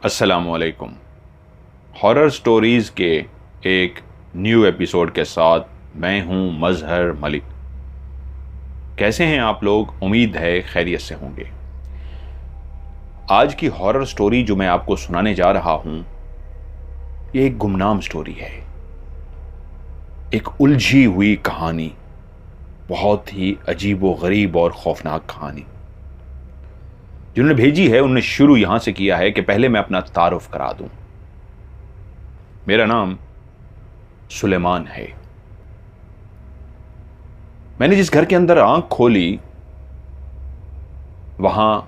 अस्सलामुअलैकुम। Horror stories के एक न्यू एपिसोड के साथ मैं हूं मजहर मलिक। कैसे हैं आप लोग? उम्मीद है खैरियत से होंगे। आज की हॉरर स्टोरी जो मैं आपको सुनाने जा रहा हूं, ये एक गुमनाम स्टोरी है, एक उलझी हुई कहानी, बहुत ही अजीब व गरीब और खौफनाक कहानी। जिन्होंने भेजी है उन्होंने शुरू यहां से किया है कि पहले मैं अपना तारुफ करा दूं। मेरा नाम सुलेमान है। मैंने जिस घर के अंदर आंख खोली, वहां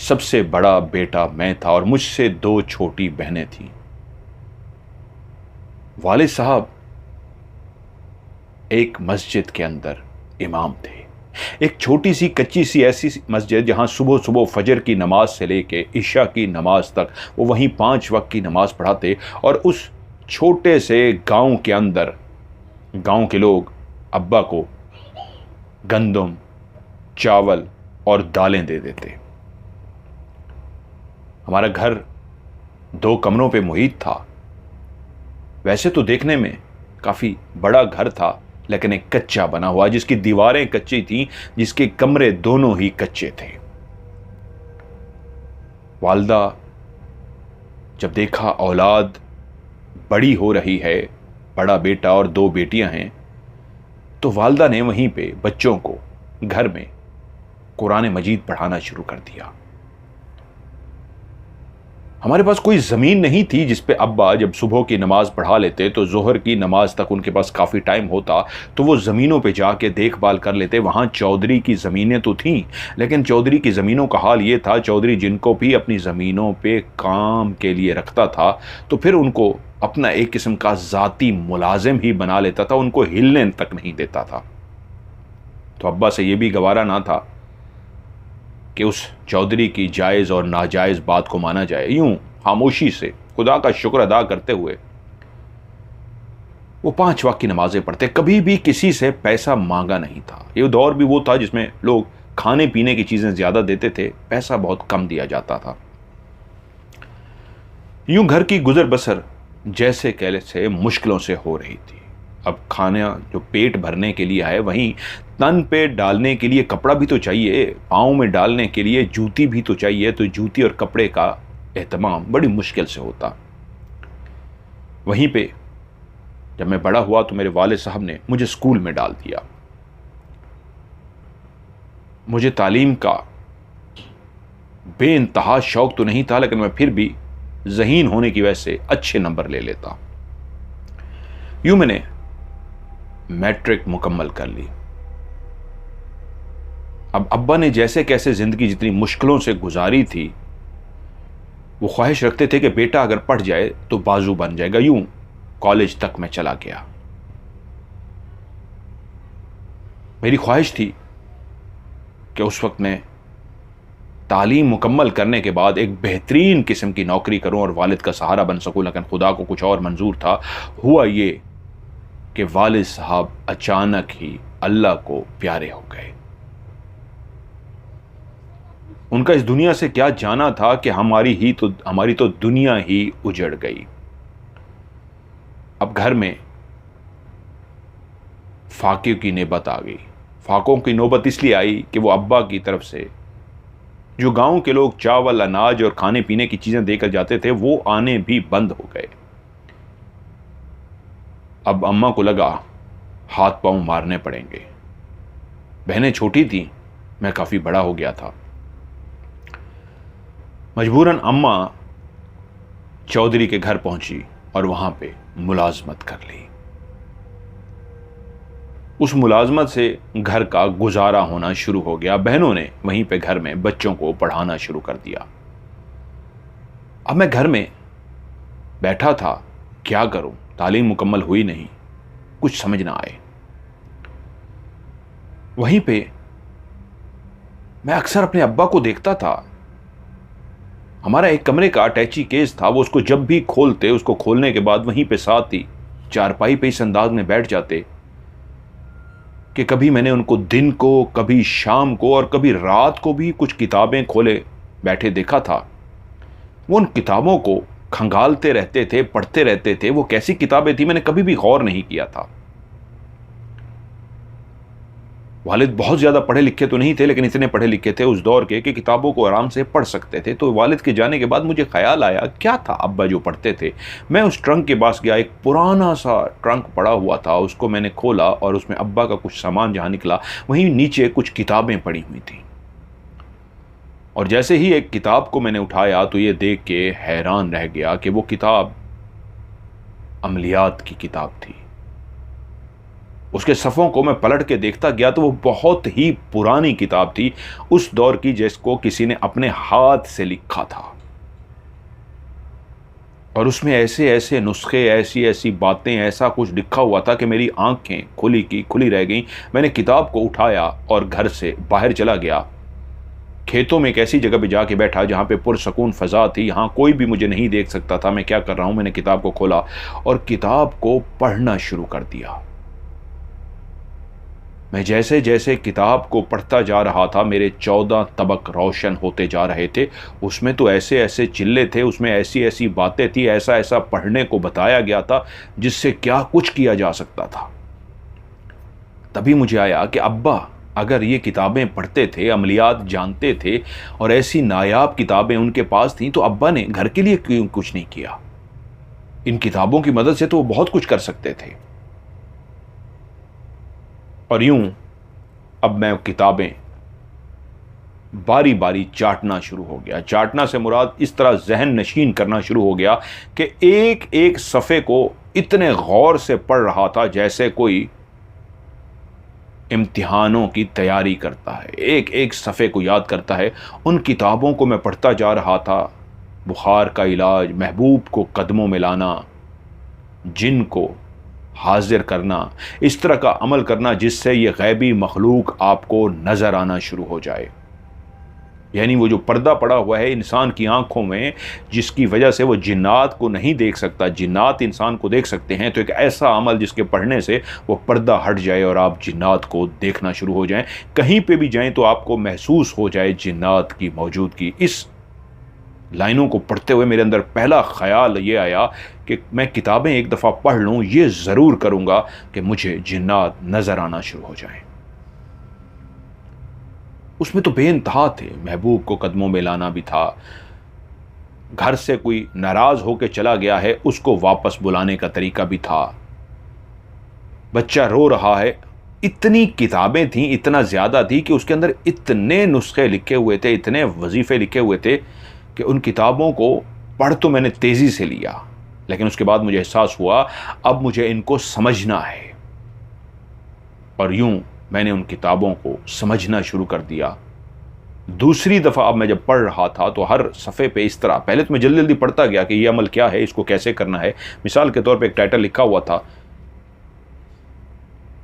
सबसे बड़ा बेटा मैं था और मुझसे दो छोटी बहनें थीं। वालिद साहब एक मस्जिद के अंदर इमाम थे। एक छोटी सी कच्ची सी ऐसी मस्जिद जहां सुबह सुबह फजर की नमाज से लेके इशा की नमाज तक वो वहीं 5 वक्त की नमाज पढ़ाते। और उस छोटे से गांव के अंदर गांव के लोग अब्बा को गंदम, चावल और दालें दे देते। हमारा घर 2 कमरों पे मुहित था। वैसे तो देखने में काफी बड़ा घर था, लेकिन एक कच्चा बना हुआ, जिसकी दीवारें कच्ची थीं, जिसके कमरे दोनों ही कच्चे थे। वालदा जब देखा औलाद बड़ी हो रही है, बड़ा बेटा और 2 बेटियां हैं, तो वालदा ने वहीं पे बच्चों को घर में कुरान मजीद पढ़ाना शुरू कर दिया। हमारे पास कोई ज़मीन नहीं थी जिस पे अब्बा जब सुबह की नमाज पढ़ा लेते तो जोहर की नमाज तक उनके पास काफ़ी टाइम होता, तो वो ज़मीनों पे जाके देखभाल कर लेते। वहाँ चौधरी की ज़मीनें तो थीं, लेकिन चौधरी की ज़मीनों का हाल ये था, चौधरी जिनको भी अपनी ज़मीनों पे काम के लिए रखता था तो फिर उनको अपना एक किस्म का ज़ाती मुलाजिम ही बना लेता था, उनको हिलने तक नहीं देता था। तो अब्बा से ये भी गवारा ना था कि उस चौधरी की जायज़ और नाजायज़ बात को माना जाए। यूं खामोशी से खुदा का शुक्र अदा करते हुए वो 5 वक्त की नमाजें पढ़ते। कभी भी किसी से पैसा मांगा नहीं था। ये दौर भी वो था जिसमें लोग खाने पीने की चीज़ें ज़्यादा देते थे, पैसा बहुत कम दिया जाता था। यूं घर की गुजर बसर जैसे कैसे मुश्किलों से हो रही थी। अब खाना जो पेट भरने के लिए है, वहीं तन पे डालने के लिए कपड़ा भी तो चाहिए, पाँव में डालने के लिए जूती भी तो चाहिए। तो जूती और कपड़े का एहतमाम बड़ी मुश्किल से होता। वहीं पे जब मैं बड़ा हुआ तो मेरे वालिद साहब ने मुझे स्कूल में डाल दिया। मुझे तालीम का बेइंतहा शौक तो नहीं था, लेकिन मैं फिर भी ज़हीन होने की वजह से अच्छे नंबर ले लेता। यूं मैंने मैट्रिक मुकम्मल कर ली। अब अब्बा ने जैसे कैसे ज़िंदगी जितनी मुश्किलों से गुजारी थी, वो ख्वाहिश रखते थे कि बेटा अगर पढ़ जाए तो बाजू बन जाएगा। यूं कॉलेज तक मैं चला गया। मेरी ख्वाहिश थी कि उस वक्त मैं तालीम मुकम्मल करने के बाद एक बेहतरीन किस्म की नौकरी करूं और वालिद का सहारा बन सकूं, लेकिन खुदा को कुछ और मंजूर था। हुआ ये कि वालिद साहब अचानक ही अल्लाह को प्यारे हो गए। उनका इस दुनिया से क्या जाना था कि हमारी तो दुनिया ही उजड़ गई। अब घर में फाके की नौबत आ गई। फाकों की नौबत इसलिए आई कि वो अब्बा की तरफ से जो गांव के लोग चावल, अनाज और खाने पीने की चीजें देकर जाते थे, वो आने भी बंद हो गए। अब अम्मा को लगा हाथ पांव मारने पड़ेंगे। बहनें छोटी थीं, मैं काफी बड़ा हो गया था। मजबूरन अम्मा चौधरी के घर पहुंची और वहां पे मुलाजमत कर ली। उस मुलाजमत से घर का गुजारा होना शुरू हो गया। बहनों ने वहीं पे घर में बच्चों को पढ़ाना शुरू कर दिया। अब मैं घर में बैठा था, क्या करूं? तालीम मुकम्मल हुई नहीं, कुछ समझ ना आए। वहीं पे मैं अक्सर अपने अब्बा को देखता था। हमारा एक कमरे का अटैची केस था, वो उसको जब भी खोलते, उसको खोलने के बाद वहीं पे साथ ही चारपाई पे इस अंदाज में बैठ जाते कि कभी मैंने उनको दिन को, कभी शाम को और कभी रात को भी कुछ किताबें खोले बैठे देखा था। वो उन किताबों को खंगालते रहते थे, पढ़ते रहते थे। वो कैसी किताबें थी मैंने कभी भी गौर नहीं किया था। वालिद बहुत ज़्यादा पढ़े लिखे तो नहीं थे, लेकिन इतने पढ़े लिखे थे उस दौर के कि किताबों को आराम से पढ़ सकते थे। तो वालिद के जाने के बाद मुझे ख्याल आया, क्या था अब्बा जो पढ़ते थे। मैं उस ट्रंक के पास गया, एक पुराना सा ट्रंक पड़ा हुआ था, उसको मैंने खोला और उसमें अब्बा का कुछ सामान जहाँ निकला वहीं नीचे कुछ किताबें पड़ी हुई थी। और जैसे ही एक किताब को मैंने उठाया तो ये देख के हैरान रह गया कि वो किताब अमलियात की किताब थी। उसके सफ़ों को मैं पलट के देखता गया तो वो बहुत ही पुरानी किताब थी, उस दौर की जिसको किसी ने अपने हाथ से लिखा था। और उसमें ऐसे ऐसे नुस्खे, ऐसी ऐसी बातें, ऐसा कुछ लिखा हुआ था कि मेरी आंखें खुली की खुली रह गईं। मैंने किताब को उठाया और घर से बाहर चला गया। खेतों में एक ऐसी जगह पे जाके बैठा जहाँ पे पुरसकून फ़ज़ा थी, यहाँ कोई भी मुझे नहीं देख सकता था मैं क्या कर रहा हूँ। मैंने किताब को खोला और किताब को पढ़ना शुरू कर दिया। मैं जैसे जैसे किताब को पढ़ता जा रहा था मेरे 14 तबक रोशन होते जा रहे थे। उसमें तो ऐसे ऐसे चिल्ले थे, उसमें ऐसी ऐसी बातें थी, ऐसा ऐसा पढ़ने को बताया गया था जिससे क्या कुछ किया जा सकता था। तभी मुझे आया कि अब्बा अगर ये किताबें पढ़ते थे, अमलियात जानते थे और ऐसी नायाब किताबें उनके पास थीं, तो अब्बा ने घर के लिए क्यों कुछ नहीं किया। इन किताबों की मदद से तो वो बहुत कुछ कर सकते थे। और यूं अब मैं किताबें बारी बारी चाटना शुरू हो गया। चाटना से मुराद इस तरह जहन नशीन करना शुरू हो गया कि एक एक सफ़े को इतने गौर से पढ़ रहा था जैसे कोई इम्तिहानों की तैयारी करता है, एक एक सफ़े को याद करता है। उन किताबों को मैं पढ़ता जा रहा था। बुखार का इलाज, महबूब को कदमों में लाना, जिन को हाजिर करना, इस तरह का अमल करना जिससे ये गैबी मखलूक आपको नज़र आना शुरू हो जाए। यानी वो जो पर्दा पड़ा हुआ है इंसान की आंखों में, जिसकी वजह से वो जिन्नात को नहीं देख सकता, जिन्नात इंसान को देख सकते हैं, तो एक ऐसा अमल जिसके पढ़ने से वो पर्दा हट जाए और आप जिन्नात को देखना शुरू हो जाएं। कहीं पे भी जाएं तो आपको महसूस हो जाए जिन्नात की मौजूदगी। इस लाइनों को पढ़ते हुए मेरे अंदर पहला ख्याल ये आया कि मैं किताबें एक दफ़ा पढ़ लूँ, ये ज़रूर करूँगा कि मुझे जिन्नात नज़र आना शुरू हो जाएं। उसमें तो बेइंतहा थे। महबूब को कदमों में लाना भी था, घर से कोई नाराज होकर चला गया है उसको वापस बुलाने का तरीका भी था, बच्चा रो रहा है। इतनी किताबें थीं, इतना ज़्यादा थी कि उसके अंदर इतने नुस्खे लिखे हुए थे, इतने वजीफ़े लिखे हुए थे कि उन किताबों को पढ़ तो मैंने तेज़ी से लिया, लेकिन उसके बाद मुझे एहसास हुआ अब मुझे इनको समझना है। और यूं मैंने उन किताबों को समझना शुरू कर दिया। दूसरी दफ़ा अब मैं जब पढ़ रहा था तो हर सफ़े पे इस तरह, पहले तो मैं जल्दी जल्दी पढ़ता गया कि ये अमल क्या है, इसको कैसे करना है। मिसाल के तौर पे एक टाइटल लिखा हुआ था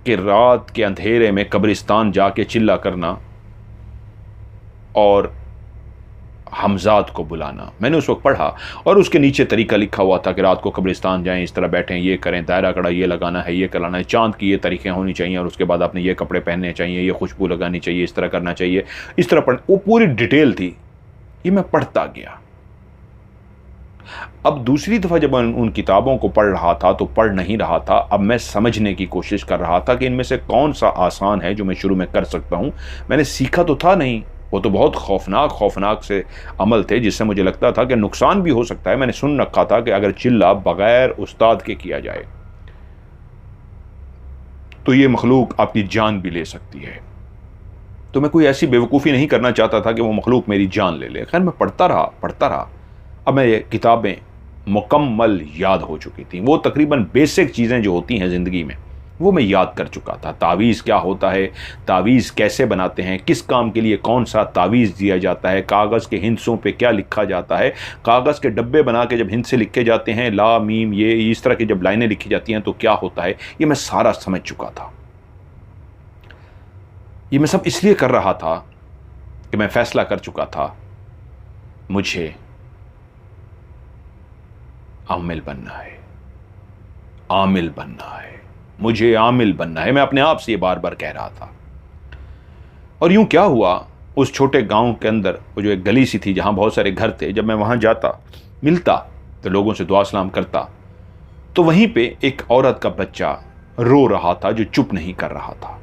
कि रात के अंधेरे में कब्रिस्तान जाके चिल्ला करना और हमजाद को बुलाना। मैंने उस वक्त पढ़ा और उसके नीचे तरीका लिखा हुआ था कि रात को कब्रिस्तान जाएं, इस तरह बैठें, ये करें, दायरा कड़ा ये लगाना है, ये कराना है, चांद की ये तरीक़ें होनी चाहिए और उसके बाद आपने ये कपड़े पहनने चाहिए, ये खुशबू लगानी चाहिए, इस तरह करना चाहिए, इस तरह पढ़। वो पूरी डिटेल थी। ये मैं पढ़ता गया। अब दूसरी दफ़ा जब मैं उन किताबों को पढ़ रहा था तो पढ़ नहीं रहा था, अब मैं समझने की कोशिश कर रहा था कि इनमें से कौन सा आसान है जो मैं शुरू में कर सकता हूँ। मैंने सीखा तो था नहीं, वो तो बहुत खौफनाक से अमल थे जिससे मुझे लगता था कि नुकसान भी हो सकता है। मैंने सुन रखा था कि अगर चिल्ला बगैर उस्ताद के किया जाए तो ये मखलूक आपकी जान भी ले सकती है। तो मैं कोई ऐसी बेवकूफ़ी नहीं करना चाहता था कि वो मखलूक मेरी जान ले ले। खैर मैं पढ़ता रहा। अब मैं ये किताबें मुकम्मल याद हो चुकी थी। वो तकरीबन बेसिक चीज़ें जो होती हैं ज़िंदगी में वो मैं याद कर चुका था। तावीज़ क्या होता है, तावीज़ कैसे बनाते हैं, किस काम के लिए कौन सा तावीज़ दिया जाता है, कागज़ के हिंसों पे क्या लिखा जाता है, कागज़ के डब्बे बना के जब हिंसे लिखे जाते हैं, ला मीम ये इस तरह की जब लाइनें लिखी जाती हैं तो क्या होता है, ये मैं सारा समझ चुका था। ये मैं सब इसलिए कर रहा था कि मैं फ़ैसला कर चुका था मुझे आमिल बनना है, आमिल बनना है, मुझे आमिल बनना है। मैं अपने आप से ये बार बार कह रहा था। और यूं क्या हुआ, उस छोटे गांव के अंदर वो जो एक गली सी थी जहां बहुत सारे घर थे, जब मैं वहां जाता, मिलता, तो लोगों से दुआ सलाम करता, तो वहीं पे एक औरत का बच्चा रो रहा था जो चुप नहीं कर रहा था।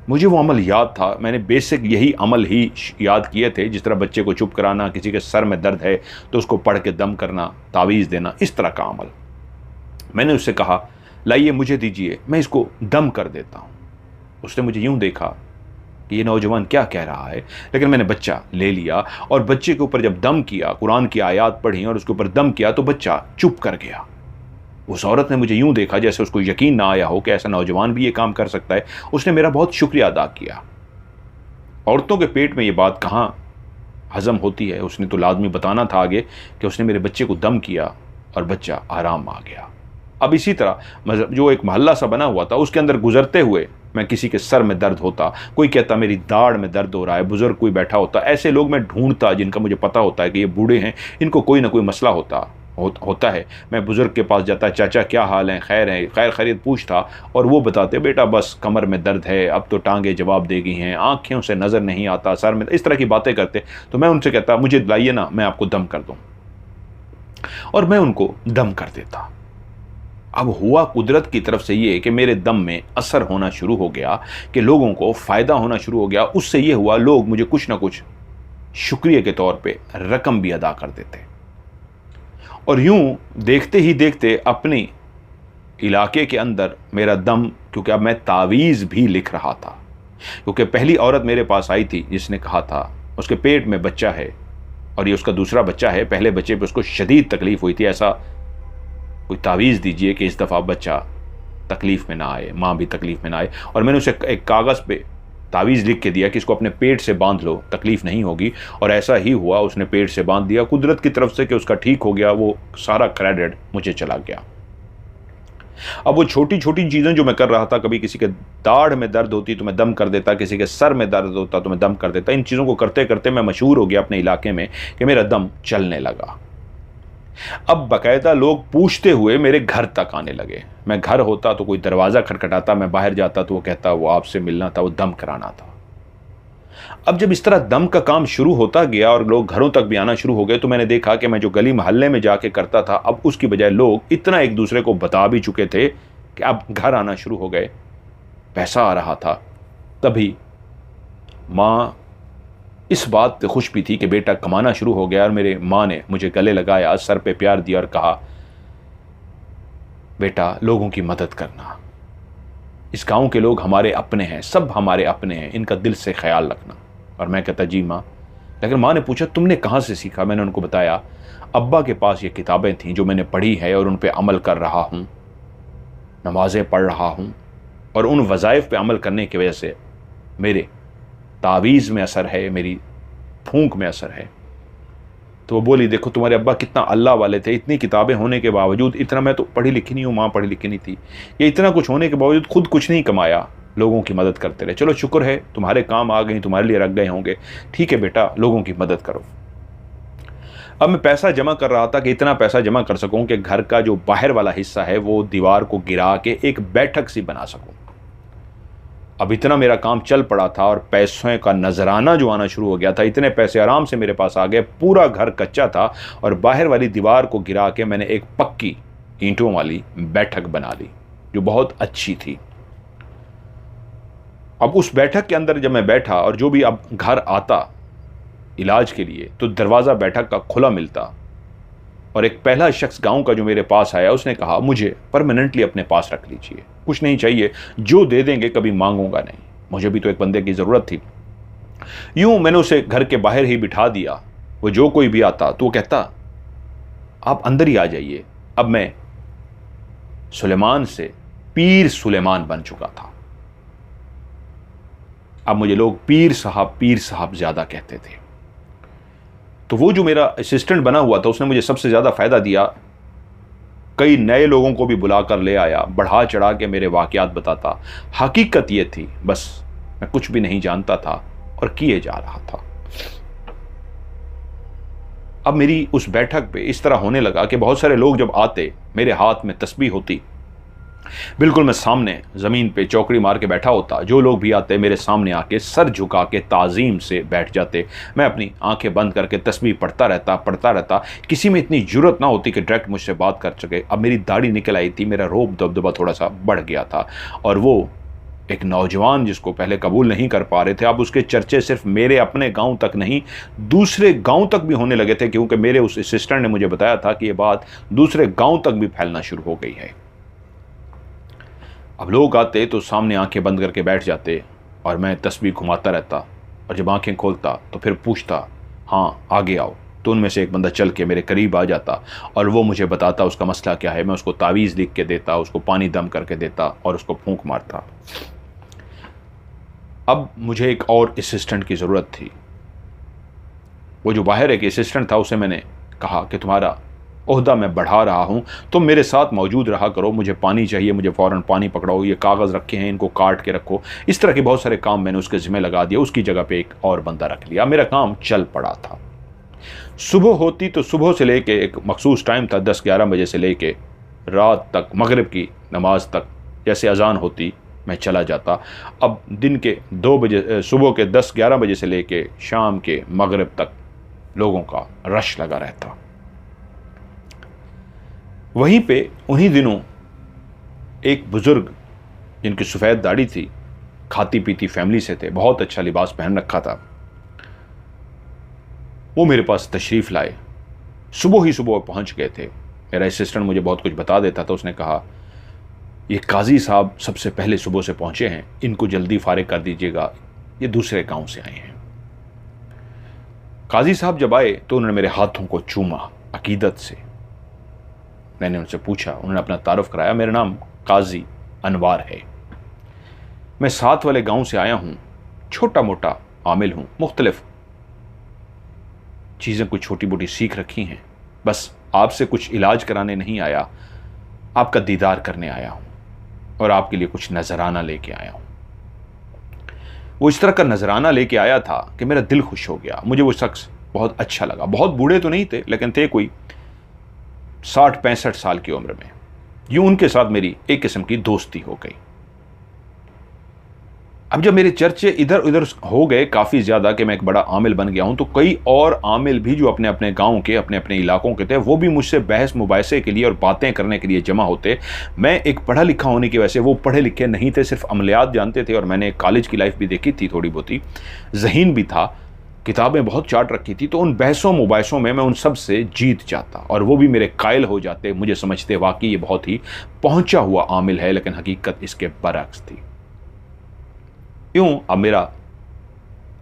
मुझे वो अमल याद था, मैंने बेसिक यही अमल ही याद किए थे, जिस तरह बच्चे को चुप कराना, किसी के सर में दर्द है तो उसको पढ़ के दम करना, तावीज़ देना, इस तरह का अमल। मैंने उससे कहा, लाइए मुझे दीजिए, मैं इसको दम कर देता हूँ। उसने मुझे यूं देखा कि ये नौजवान क्या कह रहा है, लेकिन मैंने बच्चा ले लिया और बच्चे के ऊपर जब दम किया, कुरान की आयत पढ़ी और उसके ऊपर दम किया, तो बच्चा चुप कर गया। उस औरत ने मुझे यूं देखा जैसे उसको यकीन ना आया हो कि ऐसा नौजवान भी ये काम कर सकता है। उसने मेरा बहुत शुक्रिया अदा किया। औरतों के पेट में ये बात कहाँ हजम होती है, उसने तो लाजमी बताना था आगे कि उसने मेरे बच्चे को दम किया और बच्चा आराम आ गया। अब इसी तरह जो एक मोहल्ला सा बना हुआ था, उसके अंदर गुजरते हुए मैं किसी के सर में दर्द होता, कोई कहता मेरी दाढ़ में दर्द हो रहा है, बुजुर्ग कोई बैठा होता, ऐसे लोग मैं ढूंढता जिनका मुझे पता होता है कि ये बूढ़े हैं, इनको कोई ना कोई मसला होता है। मैं बुजुर्ग के पास जाता, चाचा क्या हाल है, खैर खैरियत पूछता, और वो बताते बेटा बस कमर में दर्द है, अब तो टांगे जवाब दे गई हैं, आँखें से नज़र नहीं आता, सर में, इस तरह की बातें करते। तो मैं उनसे कहता मुझे लाइए ना, मैं आपको दम कर दूँ, और मैं उनको दम कर देता। अब हुआ कुदरत की तरफ से ये कि मेरे दम में असर होना शुरू हो गया, कि लोगों को फ़ायदा होना शुरू हो गया। उससे ये हुआ, लोग मुझे कुछ ना कुछ शुक्रिया के तौर पे रकम भी अदा कर देते। और यूं देखते ही देखते अपने इलाके के अंदर मेरा दम, क्योंकि अब मैं तावीज़ भी लिख रहा था, क्योंकि पहली औरत मेरे पास आई थी जिसने कहा था उसके पेट में बच्चा है और ये उसका दूसरा बच्चा है, पहले बच्चे पे उसको शदीद तकलीफ़ हुई थी, ऐसा कोई तावीज़ दीजिए कि इस दफ़ा बच्चा तकलीफ़ में ना आए, माँ भी तकलीफ़ में ना आए। और मैंने उसे एक कागज़ पे तावीज़ लिख के दिया कि इसको अपने पेट से बांध लो, तकलीफ़ नहीं होगी। और ऐसा ही हुआ, उसने पेट से बांध दिया कुदरत की तरफ से कि उसका ठीक हो गया। वो सारा क्रेडिट मुझे चला गया। अब वो छोटी छोटी चीज़ें जो मैं कर रहा था, कभी किसी के दाढ़ में दर्द होती तो मैं दम कर देता, किसी के सर में दर्द होता तो मैं दम कर देता। इन चीज़ों को करते करते मैं मशहूर हो गया अपने इलाके में कि मेरा दम चलने लगा। अब बाकायदा लोग पूछते हुए मेरे घर तक आने लगे। मैं घर होता तो कोई दरवाज़ा खटखटाता, मैं बाहर जाता तो वो कहता वो आपसे मिलना था, वो दम कराना था। अब जब इस तरह दम का काम शुरू होता गया और लोग घरों तक भी आना शुरू हो गए, तो मैंने देखा कि मैं जो गली मोहल्ले में जाके करता था, अब उसकी बजाय लोग इतना एक दूसरे को बता भी चुके थे कि अब घर आना शुरू हो गए, पैसा आ रहा था। तभी माँ इस बात पे खुश भी थी कि बेटा कमाना शुरू हो गया, और मेरे माँ ने मुझे गले लगाया, सर पे प्यार दिया और कहा बेटा लोगों की मदद करना, इस गांव के लोग हमारे अपने हैं, सब हमारे अपने हैं, इनका दिल से ख्याल रखना। और मैं कहता जी माँ। लेकिन माँ ने पूछा तुमने कहाँ से सीखा? मैंने उनको बताया अब्बा के पास ये किताबें थीं जो मैंने पढ़ी है और उन पे अमल कर रहा हूँ, नमाज़ें पढ़ रहा हूँ, और उन वज़ाइफ पे अमल करने की वजह से मेरे तावीज़ में असर है, मेरी फूंक में असर है। तो वो बोली देखो तुम्हारे अब्बा कितना अल्लाह वाले थे, इतनी किताबें होने के बावजूद, इतना, मैं तो पढ़ी लिखी नहीं हूँ, माँ पढ़ी लिखी नहीं थी, ये इतना कुछ होने के बावजूद खुद कुछ नहीं कमाया, लोगों की मदद करते रहे। चलो शुक्र है तुम्हारे काम आ गई, तुम्हारे लिए रख गए होंगे, ठीक है बेटा लोगों की मदद करो। अब मैं पैसा जमा कर रहा था कि इतना पैसा जमा कर सकूं कि घर का जो बाहर वाला हिस्सा है वो दीवार को गिरा के एक बैठक सी बना सकूं। अब इतना मेरा काम चल पड़ा था और पैसों का नजराना जो आना शुरू हो गया था, इतने पैसे आराम से मेरे पास आ गए। पूरा घर कच्चा था और बाहर वाली दीवार को गिरा के मैंने एक पक्की ईंटों वाली बैठक बना ली जो बहुत अच्छी थी। अब उस बैठक के अंदर जब मैं बैठा और जो भी अब घर आता इलाज के लिए, तो दरवाज़ा बैठक का खुला मिलता, और एक पहला शख्स गांव का जो मेरे पास आया, उसने कहा मुझे परमानेंटली अपने पास रख लीजिए, कुछ नहीं चाहिए, जो दे देंगे कभी मांगूंगा नहीं। मुझे भी तो एक बंदे की ज़रूरत थी। यूं मैंने उसे घर के बाहर ही बिठा दिया। वो जो कोई भी आता तो वो कहता आप अंदर ही आ जाइए। अब मैं सुलेमान से पीर सुलेमान बन चुका था। अब मुझे लोग पीर साहब ज़्यादा कहते थे। तो वो जो मेरा असिस्टेंट बना हुआ था उसने मुझे सबसे ज़्यादा फ़ायदा दिया। कई नए लोगों को भी बुलाकर ले आया, बढ़ा चढ़ा के मेरे वाक़यात बताता। हकीकत ये थी बस मैं कुछ भी नहीं जानता था और किए जा रहा था। अब मेरी उस बैठक पे इस तरह होने लगा कि बहुत सारे लोग जब आते, मेरे हाथ में तस्बीह होती बिल्कुल मैं सामने ज़मीन पे चौकड़ी मार के बैठा होता, जो लोग भी आते मेरे सामने आके सर झुका के ताज़ीम से बैठ जाते। मैं अपनी आंखें बंद करके तस्बीह पढ़ता रहता। किसी में इतनी जुर्रत ना होती कि डायरेक्ट मुझसे बात कर सके। अब मेरी दाढ़ी निकल आई थी, मेरा रोब दबदबा थोड़ा सा बढ़ गया था, और वो एक नौजवान जिसको पहले कबूल नहीं कर पा रहे थे, अब उसके चर्चे सिर्फ मेरे अपने गांव तक नहीं, दूसरे गांव तक भी होने लगे थे, क्योंकि मेरे उस असिस्टेंट ने मुझे बताया था कि ये बात दूसरे गांव तक भी फैलना शुरू हो गई है। अब लोग आते तो सामने आंखें बंद करके बैठ जाते और मैं तस्बीह घुमाता रहता, और जब आंखें खोलता तो फिर पूछता, हाँ आगे आओ। तो उनमें से एक बंदा चल के मेरे करीब आ जाता और वो मुझे बताता उसका मसला क्या है। मैं उसको तावीज़ लिख के देता, उसको पानी दम करके देता और उसको फूंक मारता। अब मुझे एक और असिस्टेंट की ज़रूरत थी। वो जो बाहर एक असिस्टेंट था, उसे मैंने कहा कि तुम्हारा ओहदा मैं बढ़ा रहा हूँ, तुम मेरे साथ मौजूद रहा करो, मुझे पानी चाहिए, मुझे फ़ौरन पानी पकड़ाओ, ये कागज़ रखे हैं इनको काट के रखो। इस तरह के बहुत सारे काम मैंने उसके ज़िम्मे लगा दिया। उसकी जगह पे एक और बंदा रख लिया। मेरा काम चल पड़ा था। सुबह होती तो सुबह से लेके एक मखसूस टाइम था, 10-11 बजे से लेके रात तक, मगरिब की नमाज तक, जैसे अजान होती मैं चला जाता। अब दिन के 2 बजे, सुबह के 10-11 बजे से लेके शाम के मगरिब तक लोगों का रश लगा रहता। वहीं पे उन्हीं दिनों एक बुजुर्ग जिनकी सफ़ेद दाढ़ी थी, खाती पीती फैमिली से थे, बहुत अच्छा लिबास पहन रखा था, वो मेरे पास तशरीफ़ लाए। सुबह ही सुबह पहुंच गए थे। मेरा असिस्टेंट मुझे बहुत कुछ बता देता था। उसने कहा, ये काजी साहब सबसे पहले सुबह से पहुंचे हैं, इनको जल्दी फारिग कर दीजिएगा, ये दूसरे गांव से आए हैं। काजी साहब जब आए तो उन्होंने मेरे हाथों को चूमा अकीदत से। मैंने उनसे पूछा, उन्होंने अपना तारुफ कराया, मेरा नाम काजी अनवार है, मैं साथ वाले गांव से आया हूं, छोटा मोटा आमिल हूं, मुख्तलिफ चीज़ें कुछ छोटी मोटी सीख रखी हैं, बस आपसे कुछ इलाज कराने नहीं आया, आपका दीदार करने आया हूं और आपके लिए कुछ नजराना लेके आया हूं। वो इस तरह का नजराना लेके आया था कि मेरा दिल खुश हो गया। मुझे वो शख्स बहुत अच्छा लगा। बहुत बूढ़े तो नहीं थे, लेकिन थे कोई 60-65 साल की उम्र में। यूं उनके साथ मेरी एक किस्म की दोस्ती हो गई। अब जब मेरे चर्चे इधर उधर हो गए काफ़ी ज़्यादा कि मैं एक बड़ा आमिल बन गया हूं, तो कई और आमिल भी जो अपने अपने गांव के, अपने अपने इलाकों के थे, वो भी मुझसे बहस मुबाहिसे के लिए और बातें करने के लिए जमा होते। मैं एक पढ़ा लिखा होने की वजह से, वो पढ़े लिखे नहीं थे, सिर्फ अमलियात जानते थे, और मैंने कॉलेज की लाइफ भी देखी थी थोड़ी बहुत ही, ज़हीन भी था, किताबें बहुत चाट रखी थी। तो उन बहसों मुबाहिसों में मैं उन सब से जीत जाता और वो भी मेरे कायल हो जाते। मुझे समझते वाकई ये बहुत ही पहुंचा हुआ आमिल है, लेकिन हकीकत इसके बरअक्स थी। यूं अब मेरा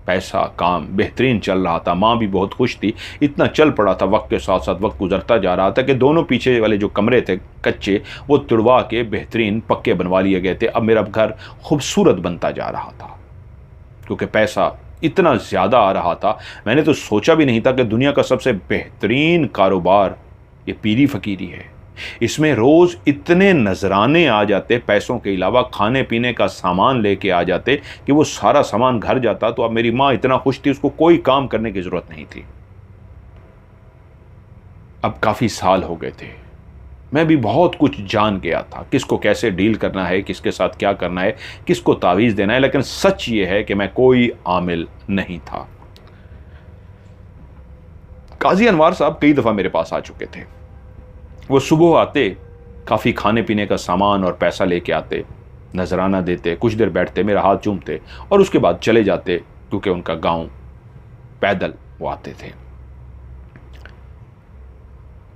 पैसा काम बेहतरीन चल रहा था, माँ भी बहुत खुश थी। इतना चल पड़ा था, वक्त के साथ साथ वक्त गुजरता जा रहा था कि दोनों पीछे वाले जो कमरे थे कच्चे, वो तुड़वा के बेहतरीन पक्के बनवा लिए गए थे। अब मेरा घर खूबसूरत बनता जा रहा था, क्योंकि पैसा इतना ज़्यादा आ रहा था। मैंने तो सोचा भी नहीं था कि दुनिया का सबसे बेहतरीन कारोबार ये पीरी फ़कीरी है। इसमें रोज़ इतने नजराने आ जाते, पैसों के अलावा खाने पीने का सामान लेके आ जाते कि वो सारा सामान घर जाता। तो अब मेरी माँ इतना खुश थी, उसको कोई काम करने की ज़रूरत नहीं थी। अब काफ़ी साल हो गए थे, मैं भी बहुत कुछ जान गया था, किसको कैसे डील करना है, किसके साथ क्या करना है, किसको तावीज़ देना है। लेकिन सच ये है कि मैं कोई आमिल नहीं था। काजी अनवार साहब कई दफ़ा मेरे पास आ चुके थे। वो सुबह आते, काफ़ी खाने पीने का सामान और पैसा लेके आते, नजराना देते, कुछ देर बैठते, मेरा हाथ चूमते और उसके बाद चले जाते, क्योंकि उनका गांव पैदल वो आते थे।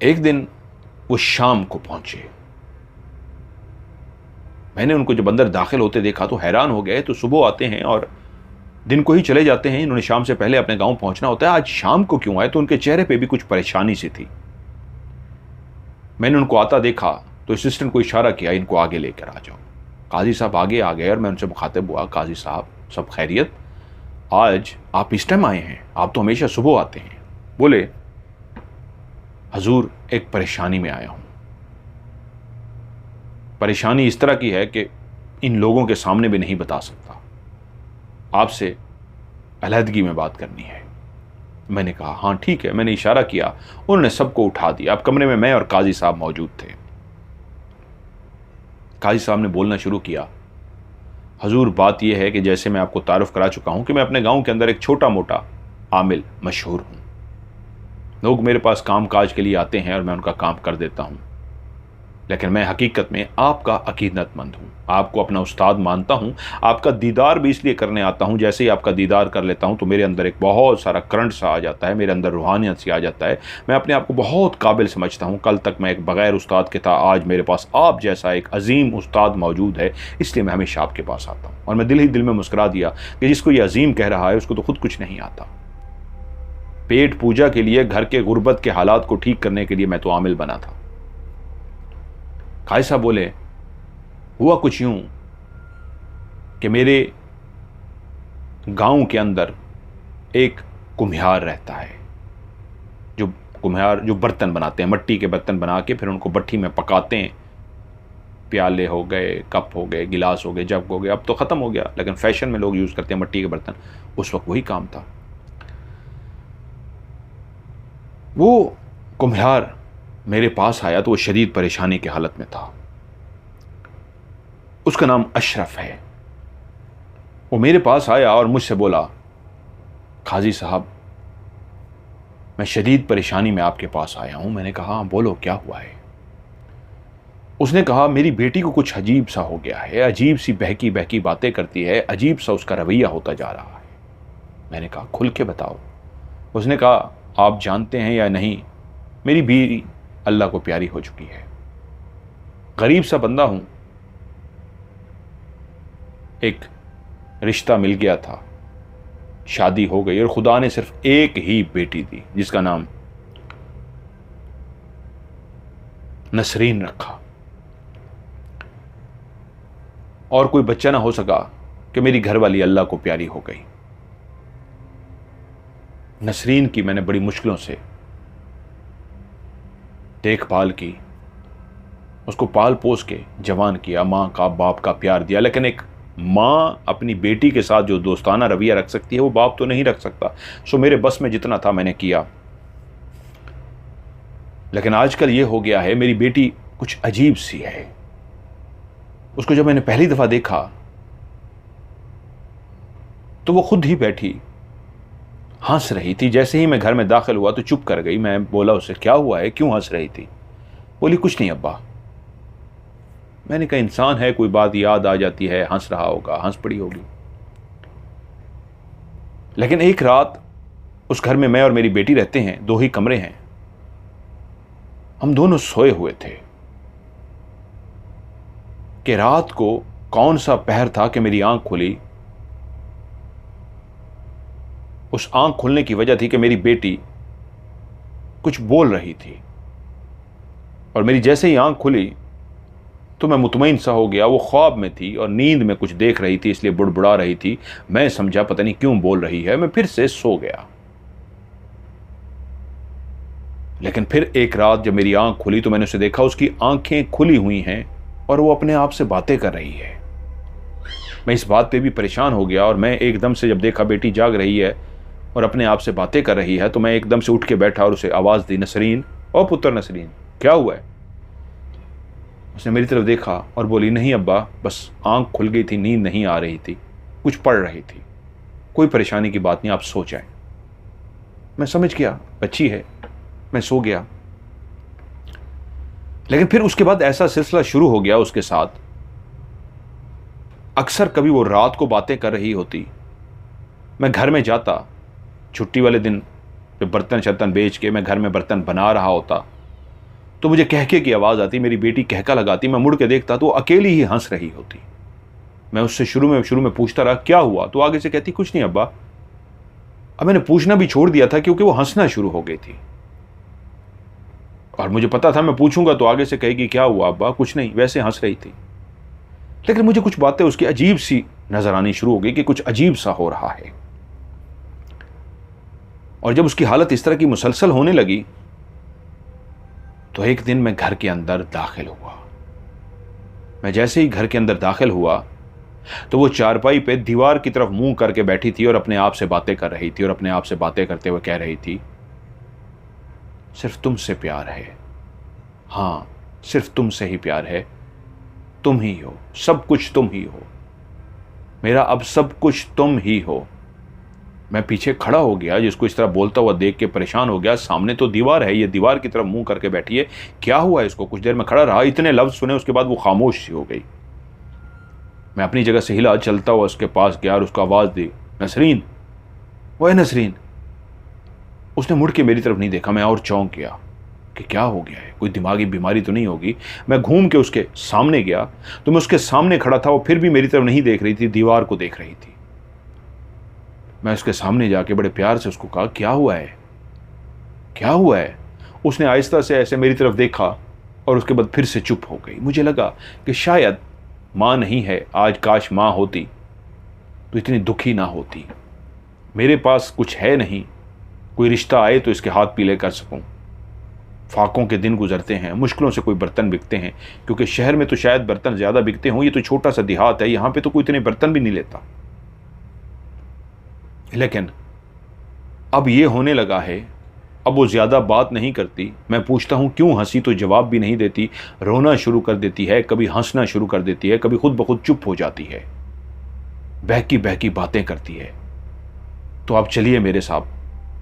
एक दिन वो शाम को पहुंचे। मैंने उनको जब अंदर दाखिल होते देखा तो हैरान हो गए। तो सुबह आते हैं और दिन को ही चले जाते हैं, इन्होंने शाम से पहले अपने गांव पहुंचना होता है। आज शाम को क्यों आए? तो उनके चेहरे पे भी कुछ परेशानी सी थी। मैंने उनको आता देखा तो असिस्टेंट को इशारा किया, इनको आगे लेकर आ जाओ। काजी साहब आगे आ गए और मैं उनसे मुखातिब हुआ, काजी साहब सब खैरियत? आज आप इस टाइम आए हैं? आप तो हमेशा सुबह आते हैं। बोले, हजूर एक परेशानी में आया हूं। परेशानी इस तरह की है कि इन लोगों के सामने भी नहीं बता सकता, आपसे अलहदगी में बात करनी है। मैंने कहा हाँ ठीक है। मैंने इशारा किया, उन्होंने सबको उठा दिया। अब कमरे में मैं और काजी साहब मौजूद थे। काजी साहब ने बोलना शुरू किया, हजूर बात यह है कि जैसे मैं आपको तारुफ करा चुका हूं कि मैं अपने गांव के अंदर एक छोटा मोटा आमिल मशहूर हूं। लोग मेरे पास काम काज के लिए आते हैं और मैं उनका काम कर देता हूं, लेकिन मैं हकीकत में आपका अकीदतमंद हूं, आपको अपना उस्ताद मानता हूं। आपका दीदार भी इसलिए करने आता हूं, जैसे ही आपका दीदार कर लेता हूं तो मेरे अंदर एक बहुत सारा करंट सा आ जाता है, मेरे अंदर रूहानियत सी आ जाता है। मैं अपने आप को बहुत काबिल समझता हूं। कल तक मैं एक बगैर उस्ताद के था, आज मेरे पास आप जैसा एक अजीम उस्ताद मौजूद है, इसलिए मैं हमेशा आपके पास आता हूँ। और मैं दिल ही दिल में मुस्कुरा दिया कि जिसको ये अजीम कह रहा है उसको तो खुद कुछ नहीं आता। पेट पूजा के लिए, घर के गुर्बत के हालात को ठीक करने के लिए मैं तो आमिल बना था। काजी साहब बोले, हुआ कुछ यूं कि मेरे गांव के अंदर एक कुम्हार रहता है, जो कुम्हार जो बर्तन बनाते हैं, मिट्टी के बर्तन बना के फिर उनको भट्ठी में पकाते हैं। प्याले हो गए, कप हो गए, गिलास हो गए, जग हो गए, अब तो ख़त्म हो गया, लेकिन फैशन में लोग यूज़ करते हैं मिट्टी के बर्तन। उस वक्त वही काम था। वो कुम्हार मेरे पास आया तो वो शदीद परेशानी की हालत में था। उसका नाम अशरफ है। वो मेरे पास आया और मुझसे बोला, काजी साहब मैं शदीद परेशानी में आपके पास आया हूं। मैंने कहा, बोलो क्या हुआ है। उसने कहा, मेरी बेटी को कुछ अजीब सा हो गया है, अजीब सी बहकी बहकी बातें करती है, अजीब सा उसका रवैया होता जा रहा है। मैंने कहा, खुल के बताओ। उसने कहा, आप जानते हैं या नहीं, मेरी बीवी अल्लाह को प्यारी हो चुकी है। गरीब सा बंदा हूं, एक रिश्ता मिल गया था, शादी हो गई और खुदा ने सिर्फ एक ही बेटी दी जिसका नाम नसरीन रखा। और कोई बच्चा ना हो सका कि मेरी घरवाली अल्लाह को प्यारी हो गई। नसरीन की मैंने बड़ी मुश्किलों से देखभाल की, उसको पाल पोस के जवान किया, माँ का बाप का प्यार दिया। लेकिन एक माँ अपनी बेटी के साथ जो दोस्ताना रवैया रख सकती है वो बाप तो नहीं रख सकता। सो मेरे बस में जितना था मैंने किया। लेकिन आजकल ये हो गया है, मेरी बेटी कुछ अजीब सी है। उसको जब मैंने पहली दफा देखा तो वो खुद ही बैठी हंस रही थी। जैसे ही मैं घर में दाखिल हुआ तो चुप कर गई। मैं बोला उससे, क्या हुआ है, क्यों हंस रही थी। बोली, कुछ नहीं अब्बा। मैंने कहा, इंसान है, कोई बात याद आ जाती है, हंस रहा होगा, हंस पड़ी होगी। लेकिन एक रात उस घर में मैं और मेरी बेटी रहते हैं, 2 ही कमरे हैं, हम दोनों सोए हुए थे कि रात को कौन सा पहर था कि मेरी आंख खुली। उस आंख खुलने की वजह थी कि मेरी बेटी कुछ बोल रही थी और मेरी जैसे ही आंख खुली तो मैं मुतमईन सा हो गया। वो ख्वाब में थी और नींद में कुछ देख रही थी, इसलिए बुड़बुड़ा रही थी। मैं समझा पता नहीं क्यों बोल रही है, मैं फिर से सो गया। लेकिन फिर एक रात जब मेरी आंख खुली तो मैंने उसे देखा, उसकी आंखें खुली हुई हैं और वो अपने आप से बातें कर रही है। मैं इस बात पे भी परेशान हो गया और मैं एकदम से जब देखा बेटी जाग रही है और अपने आप से बातें कर रही है तो मैं एकदम से उठ के बैठा और उसे आवाज़ दी, नसरीन, ओ पुत्र नसरीन, क्या हुआ है। उसने मेरी तरफ देखा और बोली, नहीं अब्बा, बस आंख खुल गई थी, नींद नहीं आ रही थी, कुछ पढ़ रही थी, कोई परेशानी की बात नहीं, आप सो जाएं। मैं समझ गया बच्ची है, मैं सो गया। लेकिन फिर उसके बाद ऐसा सिलसिला शुरू हो गया उसके साथ। अक्सर कभी वो रात को बातें कर रही होती, मैं घर में जाता, छुट्टी वाले दिन जब बर्तन शर्तन बेच के मैं घर में बर्तन बना रहा होता तो मुझे कहके की आवाज़ आती, मेरी बेटी कहका लगाती, मैं मुड़ के देखता तो वो अकेली ही हंस रही होती। मैं उससे शुरू में पूछता रहा, क्या हुआ, तो आगे से कहती, कुछ नहीं अब्बा। अब मैंने पूछना भी छोड़ दिया था क्योंकि वो हंसना शुरू हो गई थी और मुझे पता था मैं पूछूंगा तो आगे से कहेगी, क्या हुआ अब्बा, कुछ नहीं, वैसे हंस रही थी। लेकिन मुझे कुछ बातें उसकी अजीब सी नजर आनी शुरू हो गई कि कुछ अजीब सा हो रहा है। और जब उसकी हालत इस तरह की मुसलसल होने लगी तो एक दिन मैं घर के अंदर दाखिल हुआ। मैं जैसे ही घर के अंदर दाखिल हुआ तो वो चारपाई पे दीवार की तरफ मुंह करके बैठी थी और अपने आप से बातें कर रही थी और अपने आप से बातें करते हुए कह रही थी, सिर्फ तुमसे प्यार है, हाँ सिर्फ तुमसे ही प्यार है, तुम ही हो, सब कुछ तुम ही हो, मेरा अब सब कुछ तुम ही हो। मैं पीछे खड़ा हो गया, जिसको इस तरह बोलता हुआ देख के परेशान हो गया। सामने तो दीवार है, ये दीवार की तरफ मुंह करके बैठी है, क्या हुआ है इसको? कुछ देर में खड़ा रहा, इतने लफ्ज सुने, उसके बाद वो खामोश सी हो गई। मैं अपनी जगह से हिला, चलता हुआ उसके पास गया और उसको आवाज दी, नसरीन। वो है नसरीन। उसने मुड़ के मेरी तरफ नहीं देखा। मैं और चौंक गया कि क्या हो गया है, कोई दिमागी बीमारी तो नहीं होगी। मैं घूम के उसके सामने गया तो मैं उसके सामने खड़ा था, वो फिर भी मेरी तरफ नहीं देख रही थी, दीवार को देख रही थी। मैं उसके सामने जाके बड़े प्यार से उसको कहा, क्या हुआ है, क्या हुआ है? उसने आहिस्ता से ऐसे मेरी तरफ देखा और उसके बाद फिर से चुप हो गई। मुझे लगा कि शायद माँ नहीं है, आज काश माँ होती तो इतनी दुखी ना होती। मेरे पास कुछ है नहीं, कोई रिश्ता आए तो इसके हाथ पीले कर सकूं। फाकों के दिन गुजरते हैं, मुश्किलों से कोई बर्तन बिकते हैं, क्योंकि शहर में तो शायद बर्तन ज़्यादा बिकते हों, ये तो छोटा सा देहात है, यहाँ पे तो कोई इतने बर्तन भी नहीं लेता। लेकिन अब ये होने लगा है, अब वो ज़्यादा बात नहीं करती। मैं पूछता हूँ क्यों हंसी, तो जवाब भी नहीं देती, रोना शुरू कर देती है, कभी हंसना शुरू कर देती है, कभी खुद ब खुद चुप हो जाती है, बहकी बहकी बातें करती है। तो आप चलिए मेरे साहब,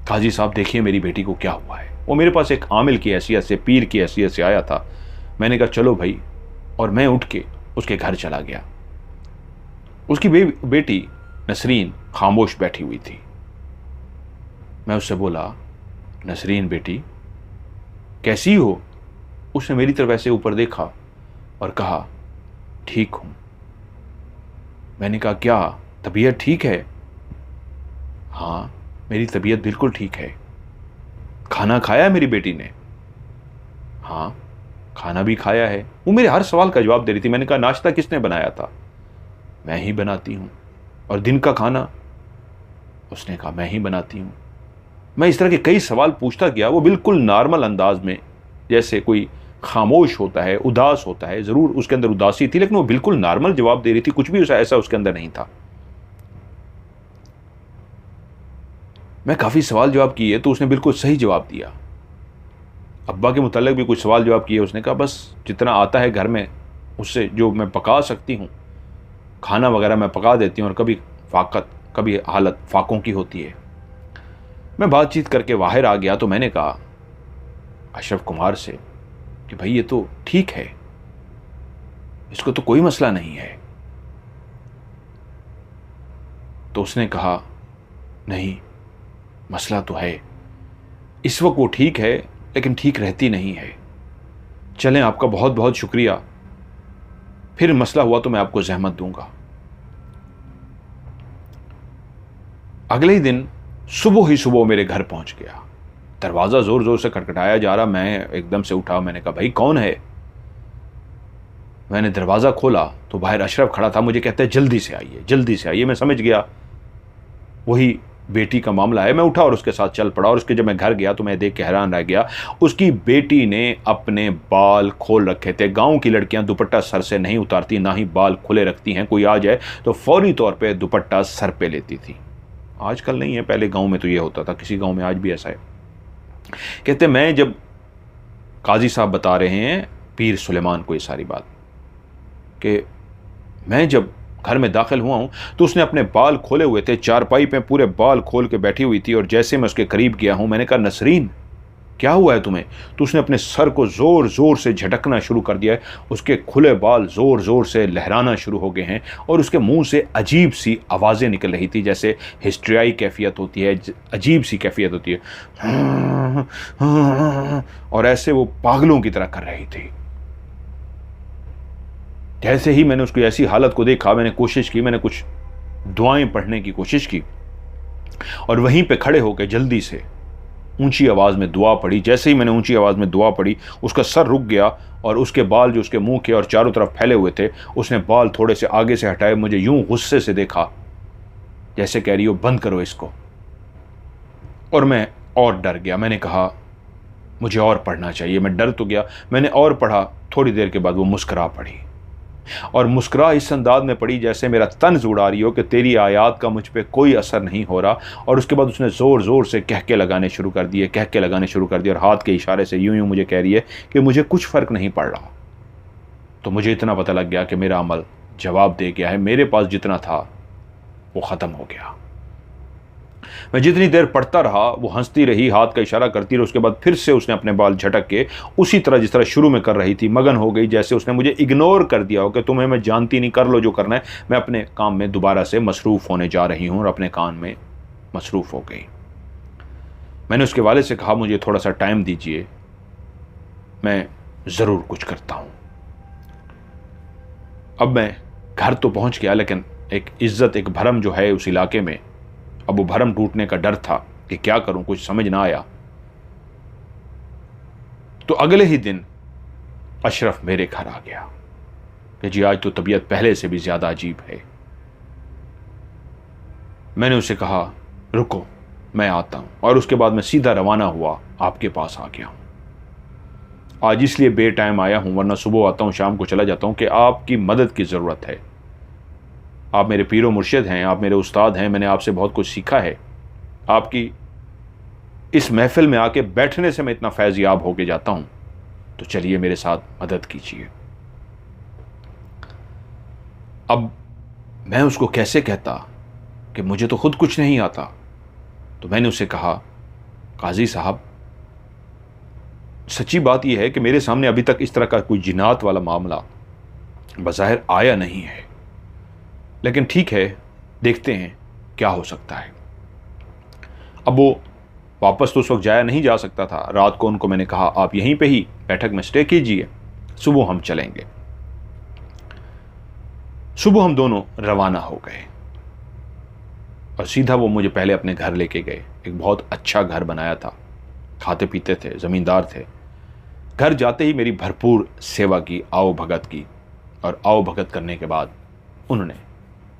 काजी साहब, देखिए मेरी बेटी को क्या हुआ है। वो मेरे पास एक आमिल की हैसियत से, पीर की हैसियत से आया था। मैंने कहा चलो भाई, और मैं उठ के उसके घर चला गया। उसकी बेटी नसरीन खामोश बैठी हुई थी। मैं उससे बोला, नसरीन बेटी कैसी हो? उसने मेरी तरफ ऐसे ऊपर देखा और कहा, ठीक हूं। मैंने कहा, क्या तबीयत ठीक है? हाँ, मेरी तबीयत बिल्कुल ठीक है। खाना खाया है मेरी बेटी ने? हाँ, खाना भी खाया है। वो मेरे हर सवाल का जवाब दे रही थी। मैंने कहा, नाश्ता किसने बनाया था? मैं ही बनाती हूँ। और दिन का खाना? उसने कहा, मैं ही बनाती हूँ। मैं इस तरह के कई सवाल पूछता गया। वो बिल्कुल नॉर्मल अंदाज में, जैसे कोई खामोश होता है, उदास होता है, ज़रूर उसके अंदर उदासी थी, लेकिन वो बिल्कुल नॉर्मल जवाब दे रही थी, कुछ भी ऐसा उसके अंदर नहीं था। मैं काफ़ी सवाल जवाब किए तो उसने बिल्कुल सही जवाब दिया। अब्बा के मुताल्लिक भी कुछ सवाल जवाब किए। उसने कहा, बस जितना आता है घर में, उससे जो मैं पका सकती हूँ, खाना वगैरह मैं पका देती हूँ, और कभी हालत फाकों की होती है। मैं बातचीत करके बाहर आ गया तो मैंने कहा अशरफ कुमार से कि भाई ये तो ठीक है, इसको तो कोई मसला नहीं है। तो उसने कहा, नहीं, मसला तो है, इस वक्त वो ठीक है लेकिन ठीक रहती नहीं है। चलें, आपका बहुत बहुत शुक्रिया, फिर मसला हुआ तो मैं आपको जहमत दूंगा। अगले ही दिन सुबह ही सुबह मेरे घर पहुंच गया। दरवाज़ा ज़ोर ज़ोर से खटखटाया जा रहा। मैं एकदम से उठा। मैंने कहा, भाई कौन है? मैंने दरवाज़ा खोला तो बाहर अशरफ खड़ा था। मुझे कहता है, जल्दी से आइए, जल्दी से आइए। मैं समझ गया वही बेटी का मामला है। मैं उठा और उसके साथ चल पड़ा। और उसके जब मैं घर गया तो मैं देख के हैरान रह गया। उसकी बेटी ने अपने बाल खोल रखे थे। गांव की लड़कियां दुपट्टा सर से नहीं उतारती, ना ही बाल खुले रखती हैं। कोई आ जाए तो फौरी तौर पे दुपट्टा सर पे लेती थी। आजकल नहीं है, पहले गांव में तो ये होता था, किसी गांव में आज भी ऐसा है। कहते, मैं जब, काजी साहब बता रहे हैं पीर सुलेमान को ये सारी बात, कि मैं जब घर में दाखिल हुआ हूं तो उसने अपने बाल खोले हुए थे, चारपाई पे पूरे बाल खोल के बैठी हुई थी। और जैसे मैं उसके करीब गया हूं, मैंने कहा, नसरीन क्या हुआ है तुम्हें? तो उसने अपने सर को जोर जोर से झटकना शुरू कर दिया है। उसके खुले बाल जोर जोर से लहराना शुरू हो गए हैं और उसके मुंह से अजीब सी आवाज़ें निकल रही थी, जैसे हिस्ट्रियाई कैफियत होती है, अजीब सी कैफियत होती है, और ऐसे वो पागलों की तरह कर रही थी। जैसे ही मैंने उसकी ऐसी हालत को देखा, मैंने कोशिश की, मैंने कुछ दुआएं पढ़ने की कोशिश की और वहीं पे खड़े होकर जल्दी से ऊंची आवाज़ में दुआ पढ़ी। जैसे ही मैंने ऊंची आवाज़ में दुआ पढ़ी, उसका सर रुक गया और उसके बाल जो उसके मुंह के और चारों तरफ फैले हुए थे, उसने बाल थोड़े से आगे से हटाए, मुझे यूं गुस्से से देखा जैसे कह रही हो बंद करो इसको। और मैं और डर गया। मैंने कहा, मुझे और पढ़ना चाहिए। मैं डर तो गया, मैंने और पढ़ा। थोड़ी देर के बाद वो मुस्करा पड़ी और मुस्कुरा इस अंदाज में पड़ी जैसे मेरा तंज उड़ा रही हो कि तेरी आयात का मुझ पे कोई असर नहीं हो रहा। और उसके बाद उसने ज़ोर ज़ोर से कहके लगाने शुरू कर दिए, कहके लगाने शुरू कर दिए और हाथ के इशारे से यूं यूं मुझे कह रही है कि मुझे कुछ फ़र्क नहीं पड़ रहा। तो मुझे इतना पता लग गया कि मेरा अमल जवाब दे गया है। मेरे पास जितना था वो ख़त्म हो गया। मैं जितनी देर पढ़ता रहा वो हंसती रही, हाथ का इशारा करती रही। उसके बाद फिर से उसने अपने बाल झटक के उसी तरह जिस तरह शुरू में कर रही थी मगन हो गई, जैसे उसने मुझे इग्नोर कर दिया हो कि तुम्हें मैं जानती नहीं, कर लो जो करना है। मैं अपने काम में दोबारा से मसरूफ़ होने जा रही हूँ और अपने काम में मसरूफ़ हो गई। मैंने उसके वाले से कहा मुझे थोड़ा सा टाइम दीजिए, मैं ज़रूर कुछ करता हूँ। अब मैं घर तो पहुँच गया, लेकिन एक इज्जत, एक भरम जो है उस इलाके में, अब वो भरम टूटने का डर था कि क्या करूं, कुछ समझ ना आया। तो अगले ही दिन अशरफ मेरे घर आ गया कि जी आज तो तबीयत पहले से भी ज्यादा अजीब है। मैंने उसे कहा रुको मैं आता हूं, और उसके बाद मैं सीधा रवाना हुआ आपके पास आ गया हूं। आज इसलिए बे टाइम आया हूं, वरना सुबह आता हूं शाम को चला जाता हूं, कि आपकी मदद की ज़रूरत है। आप मेरे पीरो मुर्शिद हैं, आप मेरे उस्ताद हैं, मैंने आपसे बहुत कुछ सीखा है। आपकी इस महफिल में आके बैठने से मैं इतना फैज़ याब होके जाता हूं, तो चलिए मेरे साथ मदद कीजिए। अब मैं उसको कैसे कहता कि मुझे तो खुद कुछ नहीं आता। तो मैंने उसे कहा काजी साहब, सच्ची बात यह है कि मेरे सामने अभी तक इस तरह का कोई जिन्नात वाला मामला बज़ाहिर आया नहीं है, लेकिन ठीक है देखते हैं क्या हो सकता है। अब वो वापस तो उस वक्त जाया नहीं जा सकता था। रात को उनको मैंने कहा आप यहीं पे ही बैठक में स्टे कीजिए, सुबह हम चलेंगे। सुबह हम दोनों रवाना हो गए और सीधा वो मुझे पहले अपने घर लेके गए। एक बहुत अच्छा घर बनाया था, खाते पीते थे, ज़मींदार थे। घर जाते ही मेरी भरपूर सेवा की, आओ भगत की, और आओ भगत करने के बाद उन्होंने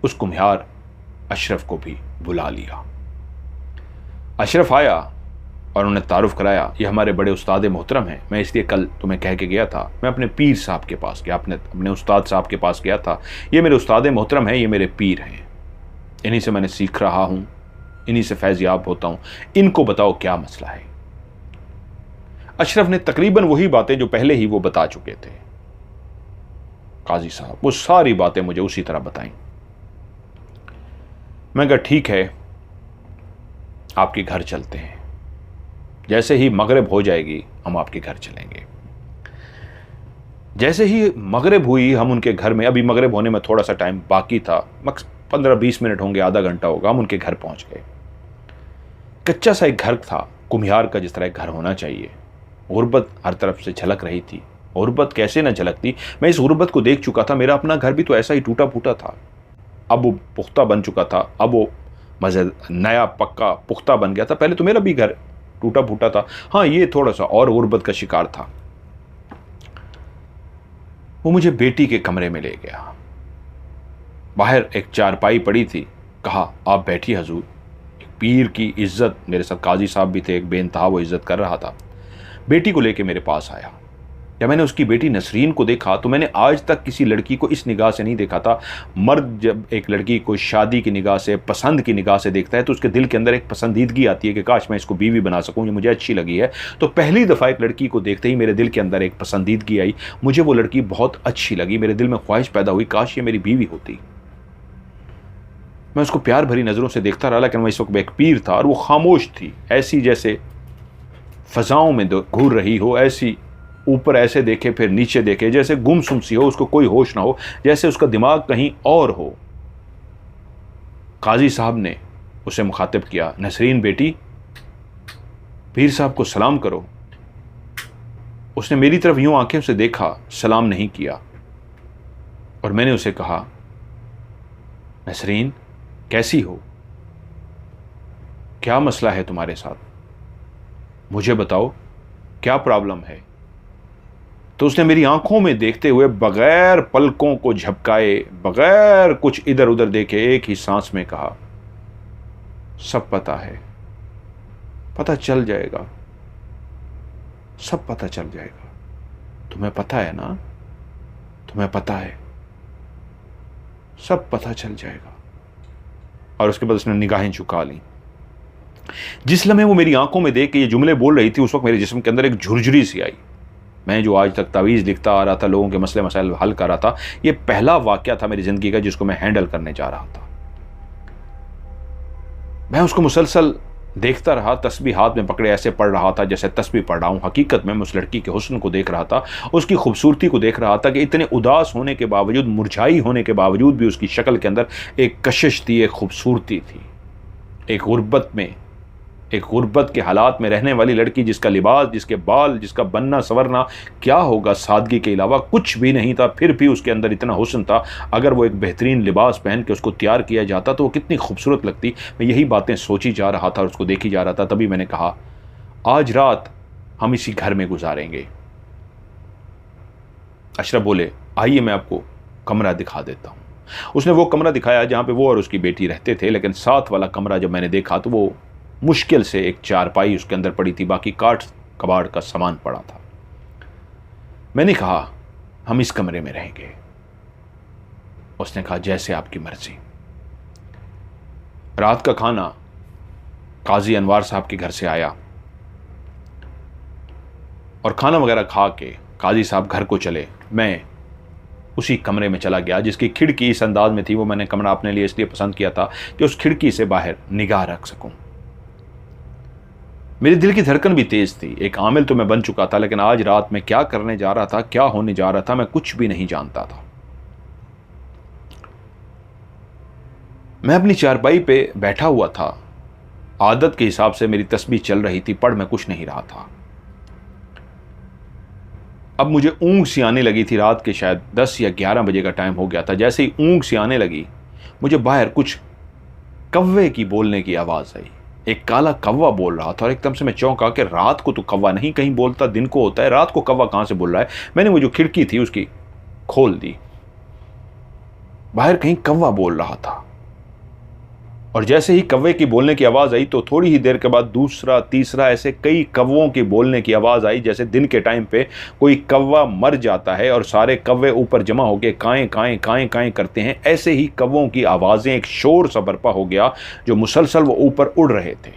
उस कुम्हार अशरफ को भी बुला लिया। अशरफ आया और उन्हें तारुफ कराया, ये हमारे बड़े उस्ताद मोहतरम हैं। मैं इसलिए कल तुम्हें कह के गया था, मैं अपने पीर साहब के पास गया, अपने उस्ताद साहब के पास गया था। ये मेरे उस्ताद मोहतरम हैं, ये मेरे पीर हैं, इन्हीं से मैंने सीख रहा हूँ, इन्हीं से फैज़ याब होता हूँ। इनको बताओ क्या मसला है। अशरफ ने तकरीबन वही बातें जो पहले ही वो बता चुके थे काजी साहब, वो सारी बातें मुझे उसी तरह बताई। मैं कहा ठीक है आपके घर चलते हैं, जैसे ही मगरिब हो जाएगी हम आपके घर चलेंगे। जैसे ही मगरिब हुई हम उनके घर में, अभी मगरिब होने में थोड़ा सा टाइम बाकी था, 15-20 मिनट होंगे, आधा घंटा होगा, हम उनके घर पहुंच गए। कच्चा सा एक घर था, कुम्हार का जिस तरह एक घर होना चाहिए। गुर्बत हर तरफ से झलक रही थी। गुर्बत कैसे ना झलकती, मैं इस गुर्बत को देख चुका था। मेरा अपना घर भी तो ऐसा ही टूटा फूटा था, अब वो पुख्ता बन चुका था, अब वो मज़े नया पक्का पुख्ता बन गया था। पहले तो मेरा भी घर टूटा फूटा था, हाँ ये थोड़ा सा और गुर्बत का शिकार था। वो मुझे बेटी के कमरे में ले गया। बाहर एक चारपाई पड़ी थी, कहा आप बैठिए हजूर। एक पीर की इज्जत, मेरे साथ काजी साहब भी थे, एक बेइंतहा वो इज्जत कर रहा था। बेटी को लेके मेरे पास आया। जब मैंने उसकी बेटी नसरीन को देखा तो मैंने आज तक किसी लड़की को इस निगाह से नहीं देखा था। मर्द जब एक लड़की को शादी की निगाह से, पसंद की निगाह से देखता है तो उसके दिल के अंदर एक पसंदीदगी आती है कि काश मैं इसको बीवी बना सकूं, ये मुझे अच्छी लगी है। तो पहली दफ़ा एक लड़की को देखते ही मेरे दिल के अंदर एक पसंदीदगी आई, मुझे वो लड़की बहुत अच्छी लगी, मेरे दिल में ख्वाहिश पैदा हुई काश ये मेरी बीवी होती। मैं उसको प्यार भरी नज़रों से देखता रहा, लेकिन मैं इस वक्त एक पीर था और वो खामोश थी, ऐसी जैसे फ़ज़ाओं में घूर रही हो, ऐसी ऊपर ऐसे देखे फिर नीचे देखे, जैसे गुमसुम सी हो, उसको कोई होश ना हो, जैसे उसका दिमाग कहीं और हो। काजी साहब ने उसे मुखातिब किया, नसरीन बेटी, पीर साहब को सलाम करो। उसने मेरी तरफ यूं आंखें से देखा, सलाम नहीं किया। और मैंने उसे कहा नसरीन कैसी हो, क्या मसला है तुम्हारे साथ, मुझे बताओ क्या प्रॉब्लम है। तो उसने मेरी आंखों में देखते हुए बगैर पलकों को झपकाए, बगैर कुछ इधर उधर देखे, एक ही सांस में कहा सब पता है, पता चल जाएगा, सब पता चल जाएगा। तुम्हें पता है ना, तुम्हें पता है, सब पता चल जाएगा। और उसके बाद उसने निगाहें झुका ली। जिस लम्हे वो मेरी आंखों में देख के ये जुमले बोल रही थी, उस वक्त मेरे जिस्म के अंदर एक झुरझुरी सी आई। मैं जो आज तक तावीज़ लिखता आ रहा था, लोगों के मसले मसाइल हल कर रहा था, ये पहला वाक़या था मेरी ज़िंदगी का जिसको मैं हैंडल करने जा रहा था। मैं उसको मुसलसल देखता रहा, तस्बीह हाथ में पकड़े ऐसे पढ़ रहा था जैसे तस्बीह पढ़ रहा हूँ। हकीकत में मैं उस लड़की के हुस्न को देख रहा था, उसकी खूबसूरती को देख रहा था कि इतने उदास होने के बावजूद, मुरझाई होने के बावजूद भी उसकी शक्ल के अंदर एक कशिश थी, एक खूबसूरती थी। एक गुर्बत में, एक गुर्बत के हालात में रहने वाली लड़की, जिसका लिबास, जिसके बाल, जिसका बनना संवरना क्या होगा सादगी के अलावा, कुछ भी नहीं था, फिर भी उसके अंदर इतना हुस्न था। अगर वो एक बेहतरीन लिबास पहन के उसको तैयार किया जाता तो वो कितनी खूबसूरत लगती। मैं यही बातें सोची जा रहा था और उसको देखी जा रहा था। तभी मैंने कहा, आज रात हम इसी घर में गुजारेंगे। अशरफ बोले, आइए मैं आपको कमरा दिखा देता हूँ। उसने वो कमरा दिखाया जहाँ पे वो और उसकी बेटी रहते थे, लेकिन साथ वाला कमरा जब मैंने देखा तो वो मुश्किल से एक चारपाई उसके अंदर पड़ी थी, बाकी काठ कबाड़ का सामान पड़ा था। मैंने कहा, हम इस कमरे में रहेंगे। उसने कहा, जैसे आपकी मर्जी। रात का खाना काजी अनवार साहब के घर से आया और खाना वगैरह खा के काजी साहब घर को चले। मैं उसी कमरे में चला गया जिसकी खिड़की इस अंदाज में थी। वो मैंने कमरा अपने लिए इसलिए पसंद किया था कि उस खिड़की से बाहर निगाह रख सकूं। मेरे दिल की धड़कन भी तेज थी। एक आमिल तो मैं बन चुका था, लेकिन आज रात में क्या करने जा रहा था, क्या होने जा रहा था, मैं कुछ भी नहीं जानता था। मैं अपनी चारपाई पे बैठा हुआ था। आदत के हिसाब से मेरी तस्बीह चल रही थी, पढ़ मैं कुछ नहीं रहा था। अब मुझे ऊँग सी आने लगी थी। रात के शायद 10 या 11 बजे का टाइम हो गया था। जैसे ही ऊँग सी आने लगी, मुझे बाहर कुछ कव्वे की बोलने की आवाज़ आई। एक काला कौवा बोल रहा था और एकदम से मैं चौंका कि रात को तो कौवा नहीं कहीं बोलता, दिन को होता है, रात को कौवा कहाँ से बोल रहा है। मैंने वो जो खिड़की थी उसकी खोल दी। बाहर कहीं कौवा बोल रहा था और जैसे ही कौवे की बोलने की आवाज़ आई तो थोड़ी ही देर के बाद दूसरा, तीसरा, ऐसे कई कौवों की बोलने की आवाज़ आई। जैसे दिन के टाइम पे कोई कौवा मर जाता है और सारे कौवे ऊपर जमा होकर काएं काएं काएं काएं करते हैं, ऐसे ही कौवों की आवाज़ें, एक शोर सा बरपा हो गया जो मुसलसल वो ऊपर उड़ रहे थे।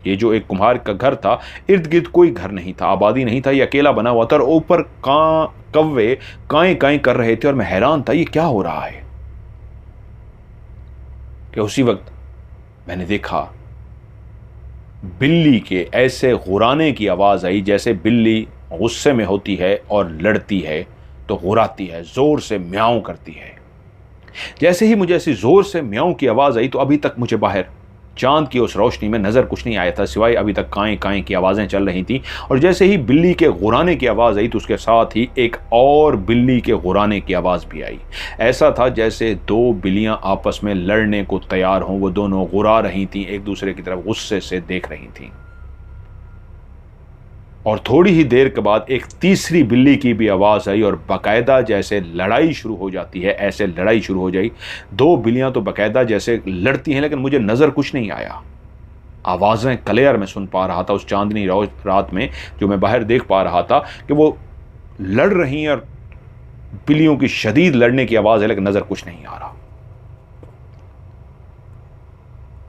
ये जो एक कुम्हार का घर था, इर्द गिर्द कोई घर नहीं था, आबादी नहीं था, ये अकेला बना हुआ था और ऊपर कौवे काएं काएं कर रहे थे और मैं हैरान था, ये क्या हो रहा है। कि उसी वक्त मैंने देखा बिल्ली के ऐसे गुराने की आवाज़ आई जैसे बिल्ली गुस्से में होती है और लड़ती है तो गुराती है, ज़ोर से म्याऊं करती है। जैसे ही मुझे ऐसी ज़ोर से म्याऊं की आवाज़ आई तो अभी तक मुझे बाहर चांद की उस रोशनी में नज़र कुछ नहीं आया था, सिवाय अभी तक काएं काएं की आवाज़ें चल रही थी। और जैसे ही बिल्ली के गुराने की आवाज़ आई तो उसके साथ ही एक और बिल्ली के गुराने की आवाज़ भी आई। ऐसा था जैसे दो बिल्लियां आपस में लड़ने को तैयार हों। वो दोनों गुरा रही थीं, एक दूसरे की तरफ गुस्से से देख रही थीं। और थोड़ी ही देर के बाद एक तीसरी बिल्ली की भी आवाज़ आई और बाकायदा जैसे लड़ाई शुरू हो जाती है, ऐसे लड़ाई शुरू हो जाई। दो बिल्लियां तो बाकायदा जैसे लड़ती हैं, लेकिन मुझे नज़र कुछ नहीं आया। आवाज़ें क्लियर मैं सुन पा रहा था उस चांदनी रात में, जो मैं बाहर देख पा रहा था कि वो लड़ रही हैं और बिल्लियों की शदीद लड़ने की आवाज़ है, लेकिन नज़र कुछ नहीं आ रहा।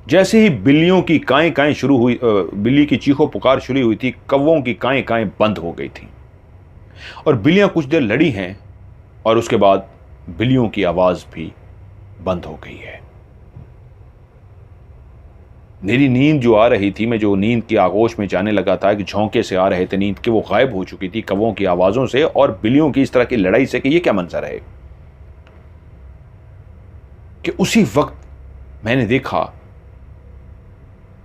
जैसे ही बिल्लियों की काएं काएं शुरू हुई, बिल्ली की चीखों पुकार शुरू हुई थी, कौवों की काएं काएं बंद हो गई थी और बिल्लियां कुछ देर लड़ी हैं और उसके बाद बिल्लियों की आवाज़ भी बंद हो गई है। मेरी नींद जो आ रही थी, मैं जो नींद की आगोश में जाने लगा था कि झोंके से आ रहे थे नींद के, वो गायब हो चुकी थी कौवों की आवाज़ों से और बिल्लियों की इस तरह की लड़ाई से कि ये क्या मंजर है। कि उसी वक्त मैंने देखा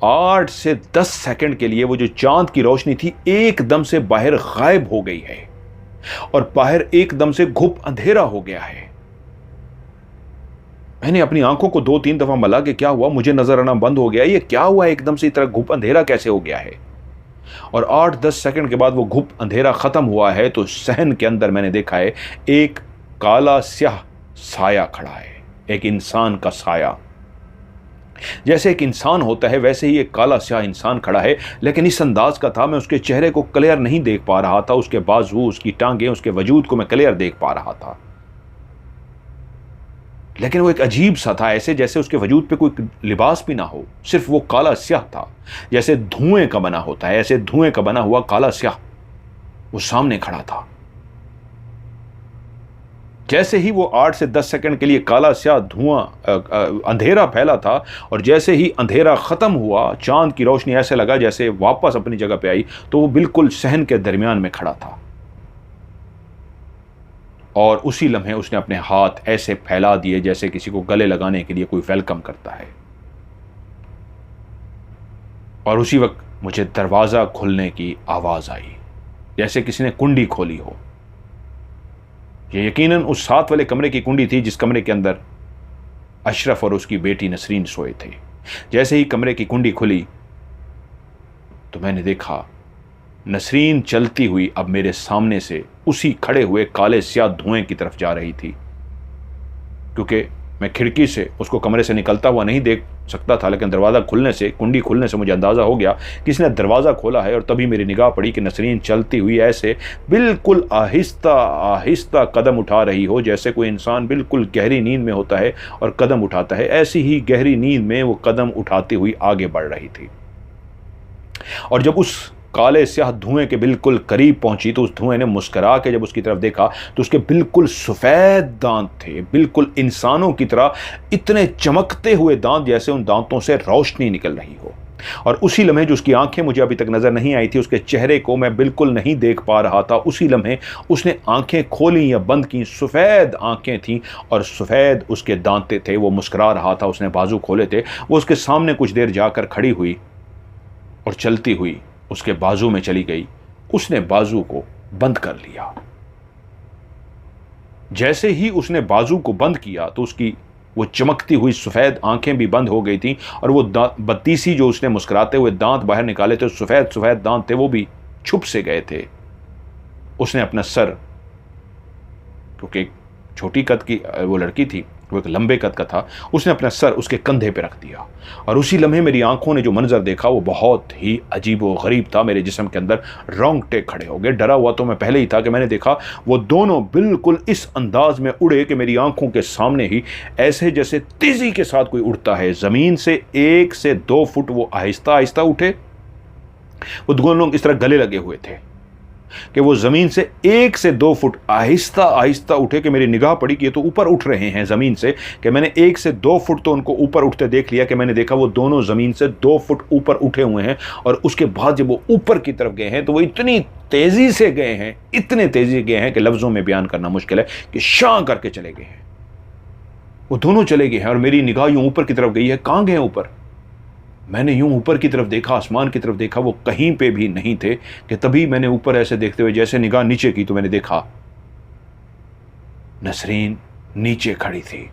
8 से 10 सेकंड के लिए वो जो चांद की रोशनी थी एकदम से बाहर गायब हो गई है और बाहर एकदम से घुप अंधेरा हो गया है। मैंने अपनी आंखों को 2-3 दफा मला कि क्या हुआ, मुझे नजर आना बंद हो गया, ये क्या हुआ, एकदम से इतना घुप अंधेरा कैसे हो गया है। और 8-10 सेकंड के बाद वो घुप अंधेरा खत्म हुआ है तो सहन के अंदर मैंने देखा है एक काला स्याह साया खड़ा है, एक इंसान का साया। जैसे एक इंसान होता है वैसे ही एक काला स्याह इंसान खड़ा है, लेकिन इस अंदाज का था, मैं उसके चेहरे को क्लियर नहीं देख पा रहा था। उसके बाजू, उसकी टांगें, उसके वजूद को मैं क्लियर देख पा रहा था, लेकिन वो एक अजीब सा था, ऐसे जैसे उसके वजूद पे कोई लिबास भी ना हो, सिर्फ वो काला स्याह था, जैसे धुएं का बना होता है, ऐसे धुएं का बना हुआ काला स्याह वो सामने खड़ा था। जैसे ही वो 8 से 10 सेकंड के लिए काला स्याह धुआं अंधेरा फैला था और जैसे ही अंधेरा ख़त्म हुआ, चांद की रोशनी ऐसे लगा जैसे वापस अपनी जगह पे आई, तो वो बिल्कुल सहन के दरमियान में खड़ा था। और उसी लम्हे उसने अपने हाथ ऐसे फैला दिए जैसे किसी को गले लगाने के लिए कोई वेलकम करता है। और उसी वक्त मुझे दरवाज़ा खुलने की आवाज़ आई, जैसे किसी ने कुंडी खोली हो। यह यकीनन उस साथ वाले कमरे की कुंडी थी जिस कमरे के अंदर अशरफ और उसकी बेटी नसरीन सोए थे। जैसे ही कमरे की कुंडी खुली तो मैंने देखा नसरीन चलती हुई अब मेरे सामने से उसी खड़े हुए काले स्याह धुएं की तरफ जा रही थी। क्योंकि मैं खिड़की से उसको कमरे से निकलता हुआ नहीं देख सकता था, लेकिन दरवाज़ा खुलने से, कुंडी खुलने से मुझे अंदाज़ा हो गया कि इसने दरवाज़ा खोला है। और तभी मेरी निगाह पड़ी कि नसरीन चलती हुई ऐसे बिल्कुल आहिस्ता आहिस्ता कदम उठा रही हो, जैसे कोई इंसान बिल्कुल गहरी नींद में होता है और कदम उठाता है, ऐसी ही गहरी नींद में वो कदम उठाती हुई आगे बढ़ रही थी। और जब उस काले स्याह धुएं के बिल्कुल करीब पहुंची तो उस धुएं ने मुस्कुरा के जब उसकी तरफ देखा तो उसके बिल्कुल सफ़ेद दांत थे, बिल्कुल इंसानों की तरह, इतने चमकते हुए दांत जैसे उन दांतों से रोशनी निकल रही हो। और उसी लम्हे जो उसकी आंखें मुझे अभी तक नज़र नहीं आई थी, उसके चेहरे को मैं बिल्कुल नहीं देख पा रहा था, उसी लम्हे उसने आंखें खोली या बंद की, सफ़ेद आंखें थीं और सफ़ेद उसके दांते थे। वो मुस्कुरा रहा था, उसने बाजू खोले थे। वो उसके सामने कुछ देर जाकर खड़ी हुई और चलती हुई उसके बाजू में चली गई। उसने बाजू को बंद कर लिया। जैसे ही उसने बाजू को बंद किया तो उसकी वो चमकती हुई सफ़ेद आंखें भी बंद हो गई थीं और वो बत्तीसी जो उसने मुस्कुराते हुए दांत बाहर निकाले थे, सफ़ेद सफ़ेद दांत थे, वो भी छुप से गए थे। उसने अपना सर, क्योंकि छोटी कद की वो लड़की थी, वो एक लंबे कद का था, उसने अपना सर उसके कंधे पे रख दिया। और उसी लम्हे मेरी आंखों ने जो मंजर देखा वो बहुत ही अजीब व गरीब था। मेरे जिस्म के अंदर रोंगटे खड़े हो गए। डरा हुआ तो मैं पहले ही था कि मैंने देखा वो दोनों बिल्कुल इस अंदाज में उड़े कि मेरी आंखों के सामने ही ऐसे जैसे तेज़ी के साथ कोई उड़ता है। ज़मीन से 1 से 2 फुट वो आहिस्ता आहिस्ता उठे। वो दोनों लोग इस तरह गले लगे हुए थे कि वो ज़मीन से 1 से 2 फुट आहिस्ता आहिस्ता उठे कि मेरी निगाह पड़ी कि ये तो ऊपर उठ रहे हैं ज़मीन से, कि मैंने 1 से 2 फुट तो उनको ऊपर उठते देख लिया कि मैंने देखा वो दोनों ज़मीन से 2 फुट ऊपर उठे हुए हैं। और उसके बाद जब वो ऊपर की तरफ गए हैं तो वो इतनी तेज़ी से गए हैं, इतने तेज़ी गए हैं कि लफ्ज़ों में बयान करना मुश्किल है, कि शां करके चले गए हैं। वो दोनों चले गए हैं और मेरी निगाह यूँ ऊपर की तरफ गई है। कहाँ गए ऊपर? मैंने यूं ऊपर की तरफ देखा, आसमान की तरफ देखा, वो कहीं पे भी नहीं थे। कि तभी मैंने ऊपर ऐसे देखते हुए जैसे निगाह नीचे की तो मैंने देखा नसरीन नीचे खड़ी थी।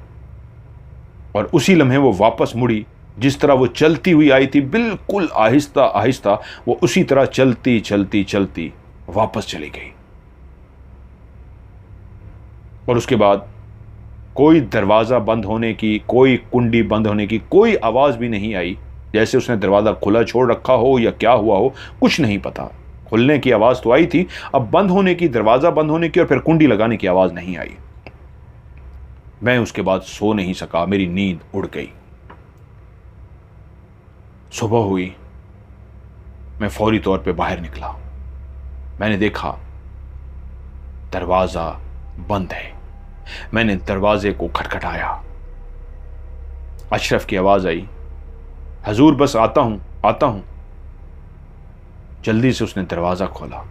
और उसी लम्हे वो वापस मुड़ी, जिस तरह वो चलती हुई आई थी, बिल्कुल आहिस्ता आहिस्ता वो उसी तरह चलती चलती चलती वापस चली गई। और उसके बाद कोई दरवाज़ा बंद होने की, कोई कुंडी बंद होने की कोई आवाज़ भी नहीं आई। जैसे उसने दरवाज़ा खुला छोड़ रखा हो या क्या हुआ हो, कुछ नहीं पता। खुलने की आवाज़ तो आई थी, अब बंद होने की, दरवाज़ा बंद होने की और फिर कुंडी लगाने की आवाज़ नहीं आई। मैं उसके बाद सो नहीं सका, मेरी नींद उड़ गई। सुबह हुई, मैं फौरी तौर पे बाहर निकला। मैंने देखा दरवाज़ा बंद है। मैंने दरवाजे को खटखटाया। अशरफ की आवाज़ आई, हजूर बस आता हूं आता हूं। जल्दी से उसने दरवाज़ा खोला।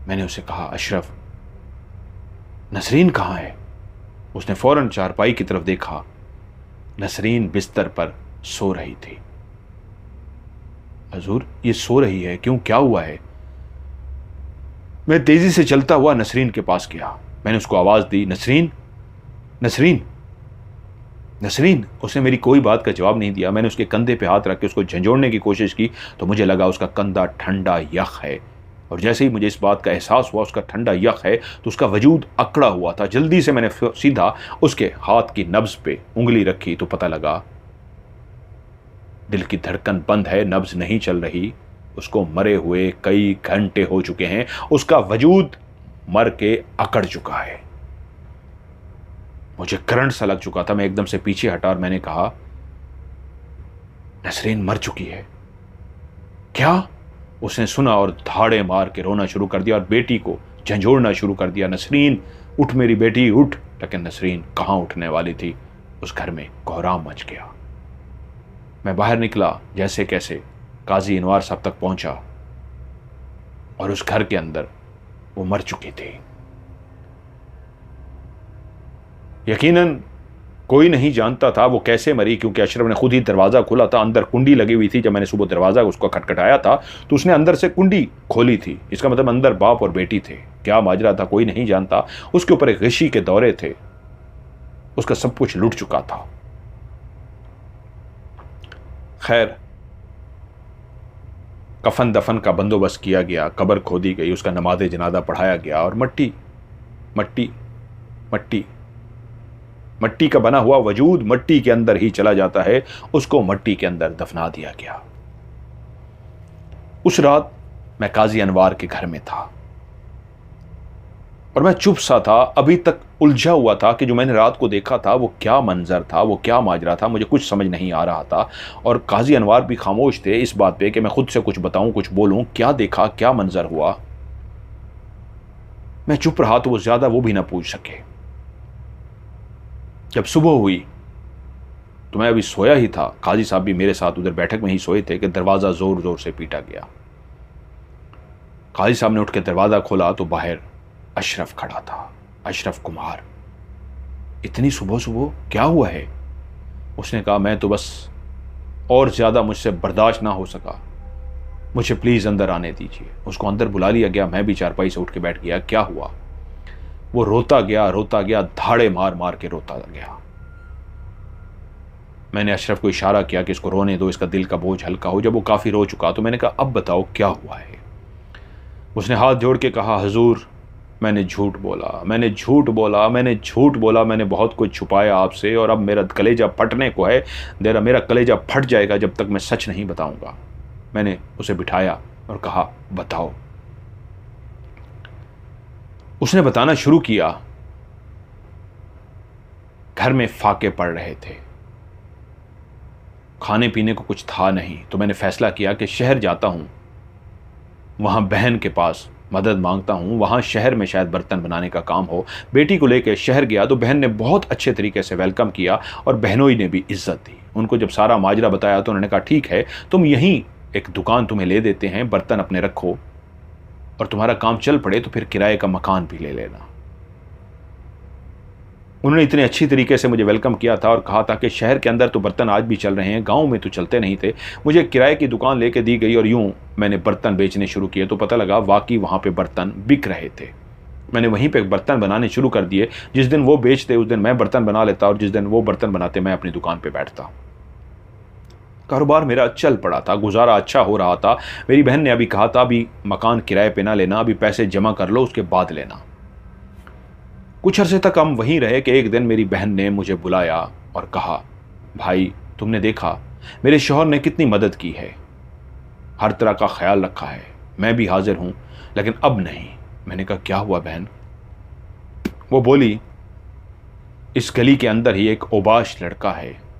मैंने उसे कहा, अशरफ नसरीन कहाँ है? उसने फौरन चारपाई की तरफ देखा। नसरीन बिस्तर पर सो रही थी। हजूर ये सो रही है, क्यों, क्या हुआ है? मैं तेजी से चलता हुआ नसरीन के पास गया। मैंने उसको आवाज़ दी, नसरीन नसरीन नसरीन। उसने मेरी कोई बात का जवाब नहीं दिया। मैंने उसके कंधे पे हाथ रख के उसको झंझोड़ने की कोशिश की तो मुझे लगा उसका कंधा ठंडा यख है। और जैसे ही मुझे इस बात का एहसास हुआ उसका ठंडा यख है तो उसका वजूद अकड़ा हुआ था। जल्दी से मैंने सीधा उसके हाथ की नब्ज़ पे उंगली रखी तो पता लगा दिल की धड़कन बंद है, नब्ज़ नहीं चल रही। उसको मरे हुए कई घंटे हो चुके हैं, उसका वजूद मर के अकड़ चुका है। मुझे करंट सा लग चुका था। मैं एकदम से पीछे हटा और मैंने कहा, नसरीन मर चुकी है क्या? उसने सुना और धाड़े मार के रोना शुरू कर दिया और बेटी को झंझोड़ना शुरू कर दिया, नसरीन उठ मेरी बेटी उठ। लेकिन नसरीन कहाँ उठने वाली थी। उस घर में कोहराम मच गया। मैं बाहर निकला, जैसे कैसे काजी अनवार साहब तक पहुंचा और उस घर के अंदर वो मर चुकी थी। यकीनन कोई नहीं जानता था वो कैसे मरी, क्योंकि अशरफ ने खुद ही दरवाज़ा खोला था। अंदर कुंडी लगी हुई थी। जब मैंने सुबह दरवाज़ा उसको खटखटाया था तो उसने अंदर से कुंडी खोली थी। इसका मतलब अंदर बाप और बेटी थे। क्या माजरा था कोई नहीं जानता। उसके ऊपर एक गिशी के दौरे थे। उसका सब कुछ लुट चुका था। खैर, कफन दफन का बंदोबस्त किया गया, कब्र खोदी गई, उसका नमाज जनाजा पढ़ाया गया और मट्टी मट्टी मट्टी मट्टी का बना हुआ वजूद मट्टी के अंदर ही चला जाता है। उसको मट्टी के अंदर दफना दिया गया। उस रात मैं काजी अनवार के घर में था और मैं चुप सा था। अभी तक उलझा हुआ था कि जो मैंने रात को देखा था वो क्या मंजर था, वो क्या माजरा था, मुझे कुछ समझ नहीं आ रहा था। और काजी अनवार भी खामोश थे इस बात पे कि मैं खुद से कुछ बताऊं, कुछ बोलूं। क्या देखा, क्या मंजर हुआ। मैं चुप रहा तो वो ज्यादा वो भी ना पूछ सके। जब सुबह हुई तो मैं अभी सोया ही था। काजी साहब भी मेरे साथ उधर बैठक में ही सोए थे कि दरवाज़ा ज़ोर ज़ोर से पीटा गया। काजी साहब ने उठ के दरवाज़ा खोला तो बाहर अशरफ खड़ा था। अशरफ कुमार, इतनी सुबह सुबह क्या हुआ है? उसने कहा, मैं तो बस और ज़्यादा मुझसे बर्दाश्त ना हो सका, मुझे प्लीज़ अंदर आने दीजिए। उसको अंदर बुला लिया गया। मैं भी चारपाई से उठ के बैठ गया। क्या हुआ? वो रोता गया, धाड़े मार मार के रोता गया। मैंने अशरफ को इशारा किया कि इसको रोने दो, इसका दिल का बोझ हल्का हो। जब वो काफ़ी रो चुका तो मैंने कहा, अब बताओ क्या हुआ है? उसने हाथ जोड़ के कहा, हुजूर मैंने झूठ बोला, मैंने बहुत कुछ छुपाया आपसे और अब मेरा कलेजा फटने को है। मेरा कलेजा फट जाएगा जब तक मैं सच नहीं बताऊंगा। मैंने उसे बिठाया और कहा, बताओ। उसने बताना शुरू किया। घर में फाके पड़ रहे थे, खाने पीने को कुछ था नहीं, तो मैंने फैसला किया कि शहर जाता हूं, वहां बहन के पास मदद मांगता हूं, वहां शहर में शायद बर्तन बनाने का काम हो। बेटी को लेकर शहर गया तो बहन ने बहुत अच्छे तरीके से वेलकम किया और बहनोई ने भी इज्जत दी। उनको जब सारा माजरा बताया तो उन्होंने कहा, ठीक है, तुम यहीं एक दुकान तुम्हें ले देते हैं, बर्तन अपने रखो और तुम्हारा काम चल पड़े तो फिर किराए का मकान भी ले लेना। उन्होंने इतने अच्छी तरीके से मुझे वेलकम किया था और कहा था कि शहर के अंदर तो बर्तन आज भी चल रहे हैं, गांव में तो चलते नहीं थे। मुझे किराए की दुकान लेके दी गई और यूं मैंने बर्तन बेचने शुरू किए तो पता लगा वाकई वहां पे बर्तन बिक रहे थे। मैंने वहीं पे बर्तन बनाने शुरू कर दिए। जिस दिन वो बेचते उस दिन मैं बर्तन बना लेता और जिस दिन वो बर्तन बनाते मैं अपनी दुकान पर बैठता। कारोबार मेरा चल पड़ा था, गुजारा अच्छा हो रहा था। मेरी बहन ने अभी कहा था, अभी मकान किराए पे ना लेना, अभी पैसे जमा कर लो, उसके बाद लेना। कुछ अरसे तक हम वहीं रहे कि एक दिन मेरी बहन ने मुझे बुलाया और कहा, भाई तुमने देखा मेरे शौहर ने कितनी मदद की है, हर तरह का ख्याल रखा है, मैं भी हाजिर हूं, लेकिन अब नहीं। मैंने कहा, क्या हुआ बहन? वो बोली, इस गली के अंदर ही एक ओबाश लड़का है,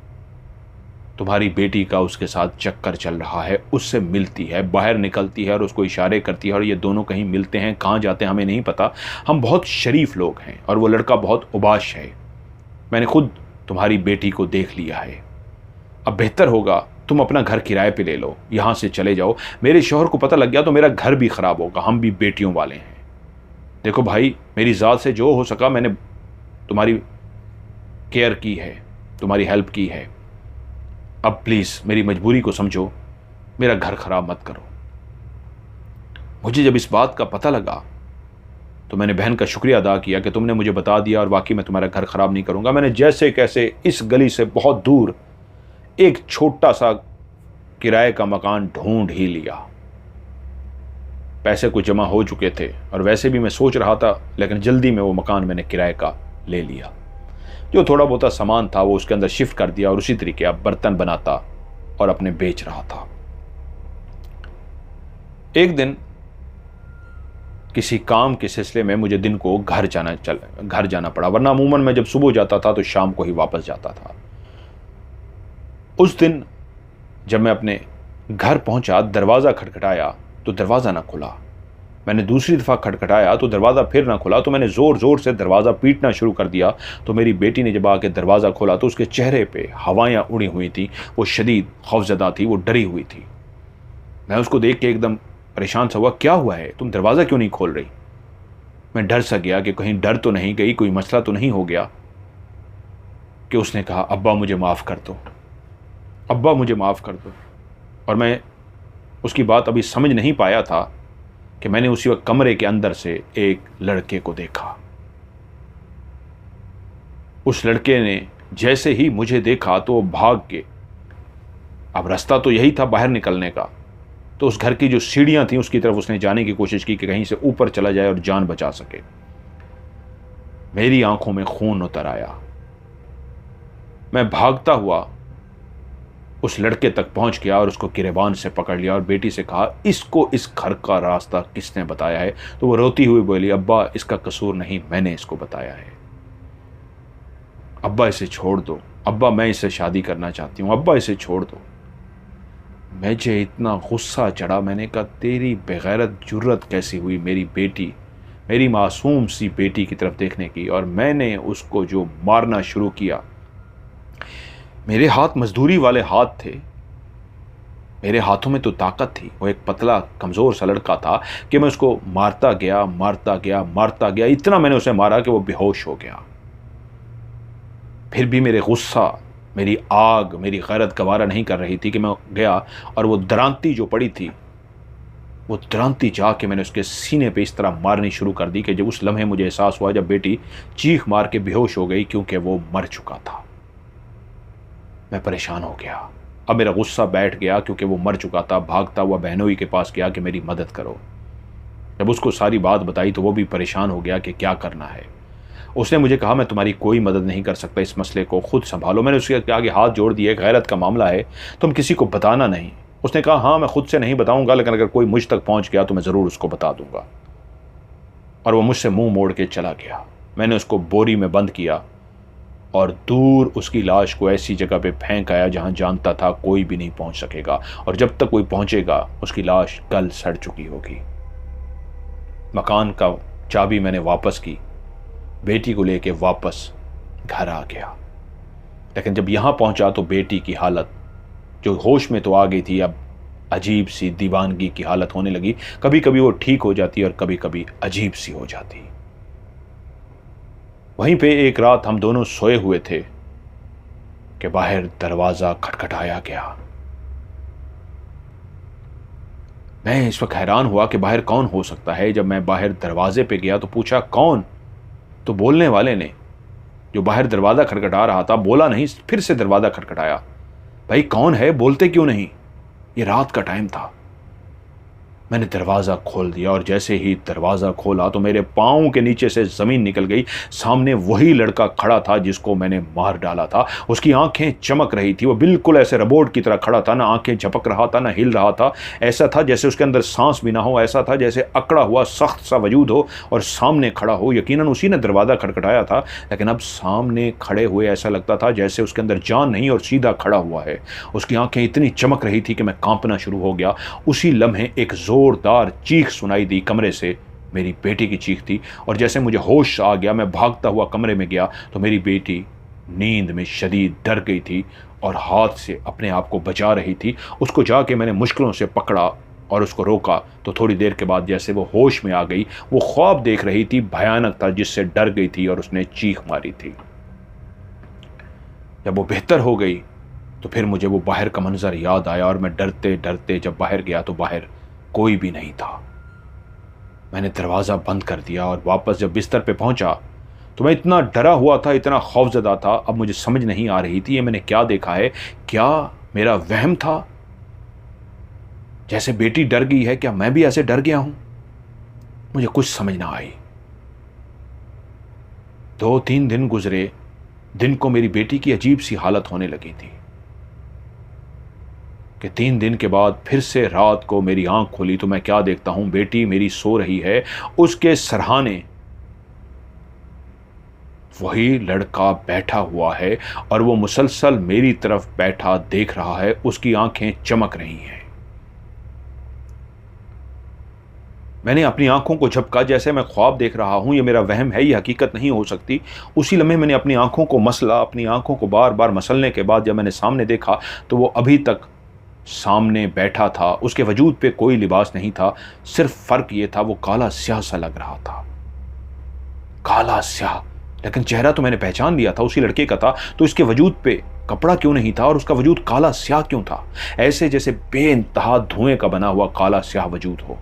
तुम्हारी बेटी का उसके साथ चक्कर चल रहा है, उससे मिलती है, बाहर निकलती है और उसको इशारे करती है और ये दोनों कहीं मिलते हैं, कहाँ जाते हैं हमें नहीं पता। हम बहुत शरीफ लोग हैं और वो लड़का बहुत उबाश है। मैंने खुद तुम्हारी बेटी को देख लिया है। अब बेहतर होगा तुम अपना घर किराए पे ले लो, यहाँ से चले जाओ। मेरे शौहर को पता लग गया तो मेरा घर भी ख़राब होगा, हम भी बेटियों वाले हैं। देखो भाई, मेरी ज़ात से जो हो सका मैंने तुम्हारी केयर की है, तुम्हारी हेल्प की है। अब प्लीज़ मेरी मजबूरी को समझो, मेरा घर खराब मत करो। मुझे जब इस बात का पता लगा तो मैंने बहन का शुक्रिया अदा किया कि तुमने मुझे बता दिया और वाकई मैं तुम्हारा घर खराब नहीं करूंगा। मैंने जैसे कैसे इस गली से बहुत दूर एक छोटा सा किराए का मकान ढूंढ ही लिया। पैसे कुछ जमा हो चुके थे और वैसे भी मैं सोच रहा था, लेकिन जल्दी में वो मकान मैंने किराए का ले लिया। जो थोड़ा बहुत सामान था वो उसके अंदर शिफ्ट कर दिया और उसी तरीके अब बर्तन बनाता और अपने बेच रहा था। एक दिन किसी काम के सिलसिले में मुझे दिन को घर जाना पड़ा, वरना अमूमन मैं जब सुबह जाता था तो शाम को ही वापस जाता था। उस दिन जब मैं अपने घर पहुंचा, दरवाज़ा खटखटाया तो दरवाज़ा ना खुला। मैंने दूसरी दफ़ा खटखटाया तो दरवाज़ा फिर ना खुला, तो मैंने ज़ोर ज़ोर से दरवाज़ा पीटना शुरू कर दिया। तो मेरी बेटी ने जब आके दरवाज़ा खोला तो उसके चेहरे पे हवाएं उड़ी हुई थी, वो शदीद खौफज़दा थी, वो डरी हुई थी। मैं उसको देख के एकदम परेशान सा हुआ, क्या हुआ है, तुम दरवाज़ा क्यों नहीं खोल रही? मैं डर सा गया कि कहीं डर तो नहीं गई, कोई मसला तो नहीं हो गया। कि उसने कहा, अब्बा मुझे माफ़ कर दो, अब्बा मुझे माफ़ कर दो। और मैं उसकी बात अभी समझ नहीं पाया था कि मैंने उसी वक्त कमरे के अंदर से एक लड़के को देखा। उस लड़के ने जैसे ही मुझे देखा तो वो भाग के, अब रास्ता तो यही था बाहर निकलने का, तो उस घर की जो सीढ़ियां थीं उसकी तरफ उसने जाने की कोशिश की कि कहीं से ऊपर चला जाए और जान बचा सके। मेरी आंखों में खून उतर आया। मैं भागता हुआ उस लड़के तक पहुंच गया और उसको गिरेबान से पकड़ लिया और बेटी से कहा, इसको इस घर का रास्ता किसने बताया है? तो वो रोती हुई बोली, अब्बा इसका कसूर नहीं, मैंने इसको बताया है। अब्बा इसे छोड़ दो, अब्बा मैं इससे शादी करना चाहती हूँ, अब्बा इसे छोड़ दो। मुझे इतना गुस्सा चढ़ा, मैंने कहा तेरी बेगैरत जुर्रत कैसी हुई मेरी बेटी, मेरी मासूम सी बेटी की तरफ देखने की? और मैंने उसको जो मारना शुरू किया। मेरे हाथ मजदूरी वाले हाथ थे, मेरे हाथों में तो ताकत थी। वो एक पतला कमज़ोर सा लड़का था कि मैं उसको मारता गया, मारता गया, मारता गया। इतना मैंने उसे मारा कि वो बेहोश हो गया। फिर भी मेरे गुस्सा, मेरी आग, मेरी गैरत गवारा नहीं कर रही थी कि मैं गया और वो दरांती जो पड़ी थी, वो दरांती जाके मैंने उसके सीने पे इस तरह मारनी शुरू कर दी कि जब उस लम्हे मुझे एहसास हुआ जब बेटी चीख मार के बेहोश हो गई, क्योंकि वो मर चुका था। मैं परेशान हो गया। अब मेरा गुस्सा बैठ गया क्योंकि वो मर चुका था। भागता हुआ बहनोई के पास गया कि मेरी मदद करो। जब उसको सारी बात बताई तो वो भी परेशान हो गया कि क्या करना है। उसने मुझे कहा, मैं तुम्हारी कोई मदद नहीं कर सकता, इस मसले को खुद संभालो। मैंने उसके आगे हाथ जोड़ दिए, गैरत का मामला है, तुम किसी को बताना नहीं। उसने कहा, हाँ मैं खुद से नहीं बताऊंगा, लेकिन अगर कोई मुझ तक पहुंच गया तो मैं ज़रूर उसको बता दूंगा। और वो मुझसे मुंह मोड़ के चला गया। मैंने उसको बोरी में बंद किया और दूर उसकी लाश को ऐसी जगह पे फेंक आया जहां जानता था कोई भी नहीं पहुंच सकेगा, और जब तक कोई पहुंचेगा उसकी लाश गल सड़ चुकी होगी। मकान का चाबी मैंने वापस की, बेटी को लेके वापस घर आ गया। लेकिन जब यहां पहुंचा तो बेटी की हालत, जो होश में तो आ गई थी, अब अजीब सी दीवानगी की हालत होने लगी। कभी कभी वो ठीक हो जाती और कभी कभी अजीब सी हो जाती। वहीं पे एक रात हम दोनों सोए हुए थे कि बाहर दरवाजा खटखटाया गया। मैं इस वक्त हैरान हुआ कि बाहर कौन हो सकता है। जब मैं बाहर दरवाजे पे गया तो पूछा, कौन? तो बोलने वाले ने, जो बाहर दरवाजा खटखटा रहा था, बोला नहीं, फिर से दरवाजा खटखटाया। भाई कौन है, बोलते क्यों नहीं? ये रात का टाइम था। मैंने दरवाज़ा खोल दिया और जैसे ही दरवाज़ा खोला तो मेरे पाँव के नीचे से ज़मीन निकल गई। सामने वही लड़का खड़ा था जिसको मैंने मार डाला था। उसकी आंखें चमक रही थी, वो बिल्कुल ऐसे रोबोट की तरह खड़ा था, ना आंखें झपक रहा था ना हिल रहा था। ऐसा था जैसे उसके अंदर सांस भी ना हो, ऐसा था जैसे अकड़ा हुआ सख्त सा वजूद हो और सामने खड़ा हो। यकीनन उसी ने दरवाज़ा खटखटाया था, लेकिन अब सामने खड़े हुए ऐसा लगता था जैसे उसके अंदर जान नहीं और सीधा खड़ा हुआ है। उसकी आंखें इतनी चमक रही थी कि मैं कांपना शुरू हो गया। उसी लम्हे एक जोरदार चीख सुनाई दी कमरे से। मेरी बेटी की चीख थी और जैसे मुझे होश आ गया, मैं भागता हुआ कमरे में गया तो मेरी बेटी नींद में शदीद डर गई थी और हाथ से अपने आप को बचा रही थी। उसको जाके मैंने मुश्किलों से पकड़ा और उसको रोका तो थोड़ी देर के बाद जैसे वो होश में आ गई। वो ख्वाब देख रही थी, भयानक था, जिससे डर गई थी और उसने चीख मारी थी। जब वो बेहतर हो गई तो फिर मुझे वो बाहर का मंजर याद आया और मैं डरते डरते जब बाहर गया तो बाहर कोई भी नहीं था। मैंने दरवाज़ा बंद कर दिया और वापस जब बिस्तर पे पहुंचा तो मैं इतना डरा हुआ था, इतना खौफजदा था, अब मुझे समझ नहीं आ रही थी ये मैंने क्या देखा है। क्या मेरा वहम था? जैसे बेटी डर गई है, क्या मैं भी ऐसे डर गया हूं? मुझे कुछ समझ ना आई। 2-3 दिन गुजरे। दिन को मेरी बेटी की अजीब सी हालत होने लगी थी कि 3 दिन के बाद फिर से रात को मेरी आंख खुली तो मैं क्या देखता हूं, बेटी मेरी सो रही है, उसके सरहाने वही लड़का बैठा हुआ है और वो मुसलसल मेरी तरफ बैठा देख रहा है। उसकी आंखें चमक रही हैं। मैंने अपनी आंखों को झपका, जैसे मैं ख्वाब देख रहा हूँ, ये मेरा वहम है, ये हकीकत नहीं हो सकती। उसी लम्हे मैंने अपनी आंखों को मसला, अपनी आंखों को बार बार मसलने के बाद जब मैंने सामने देखा तो वो अभी तक सामने बैठा था। उसके वजूद पे कोई लिबास नहीं था, सिर्फ फ़र्क ये था वो काला स्याह सा लग रहा था, काला स्याह। लेकिन चेहरा तो मैंने पहचान लिया था, उसी लड़के का था, तो इसके वजूद पे कपड़ा क्यों नहीं था और उसका वजूद काला स्याह क्यों था? ऐसे जैसे बेइंतहा धुएं का बना हुआ काला स्याह वजूद हो।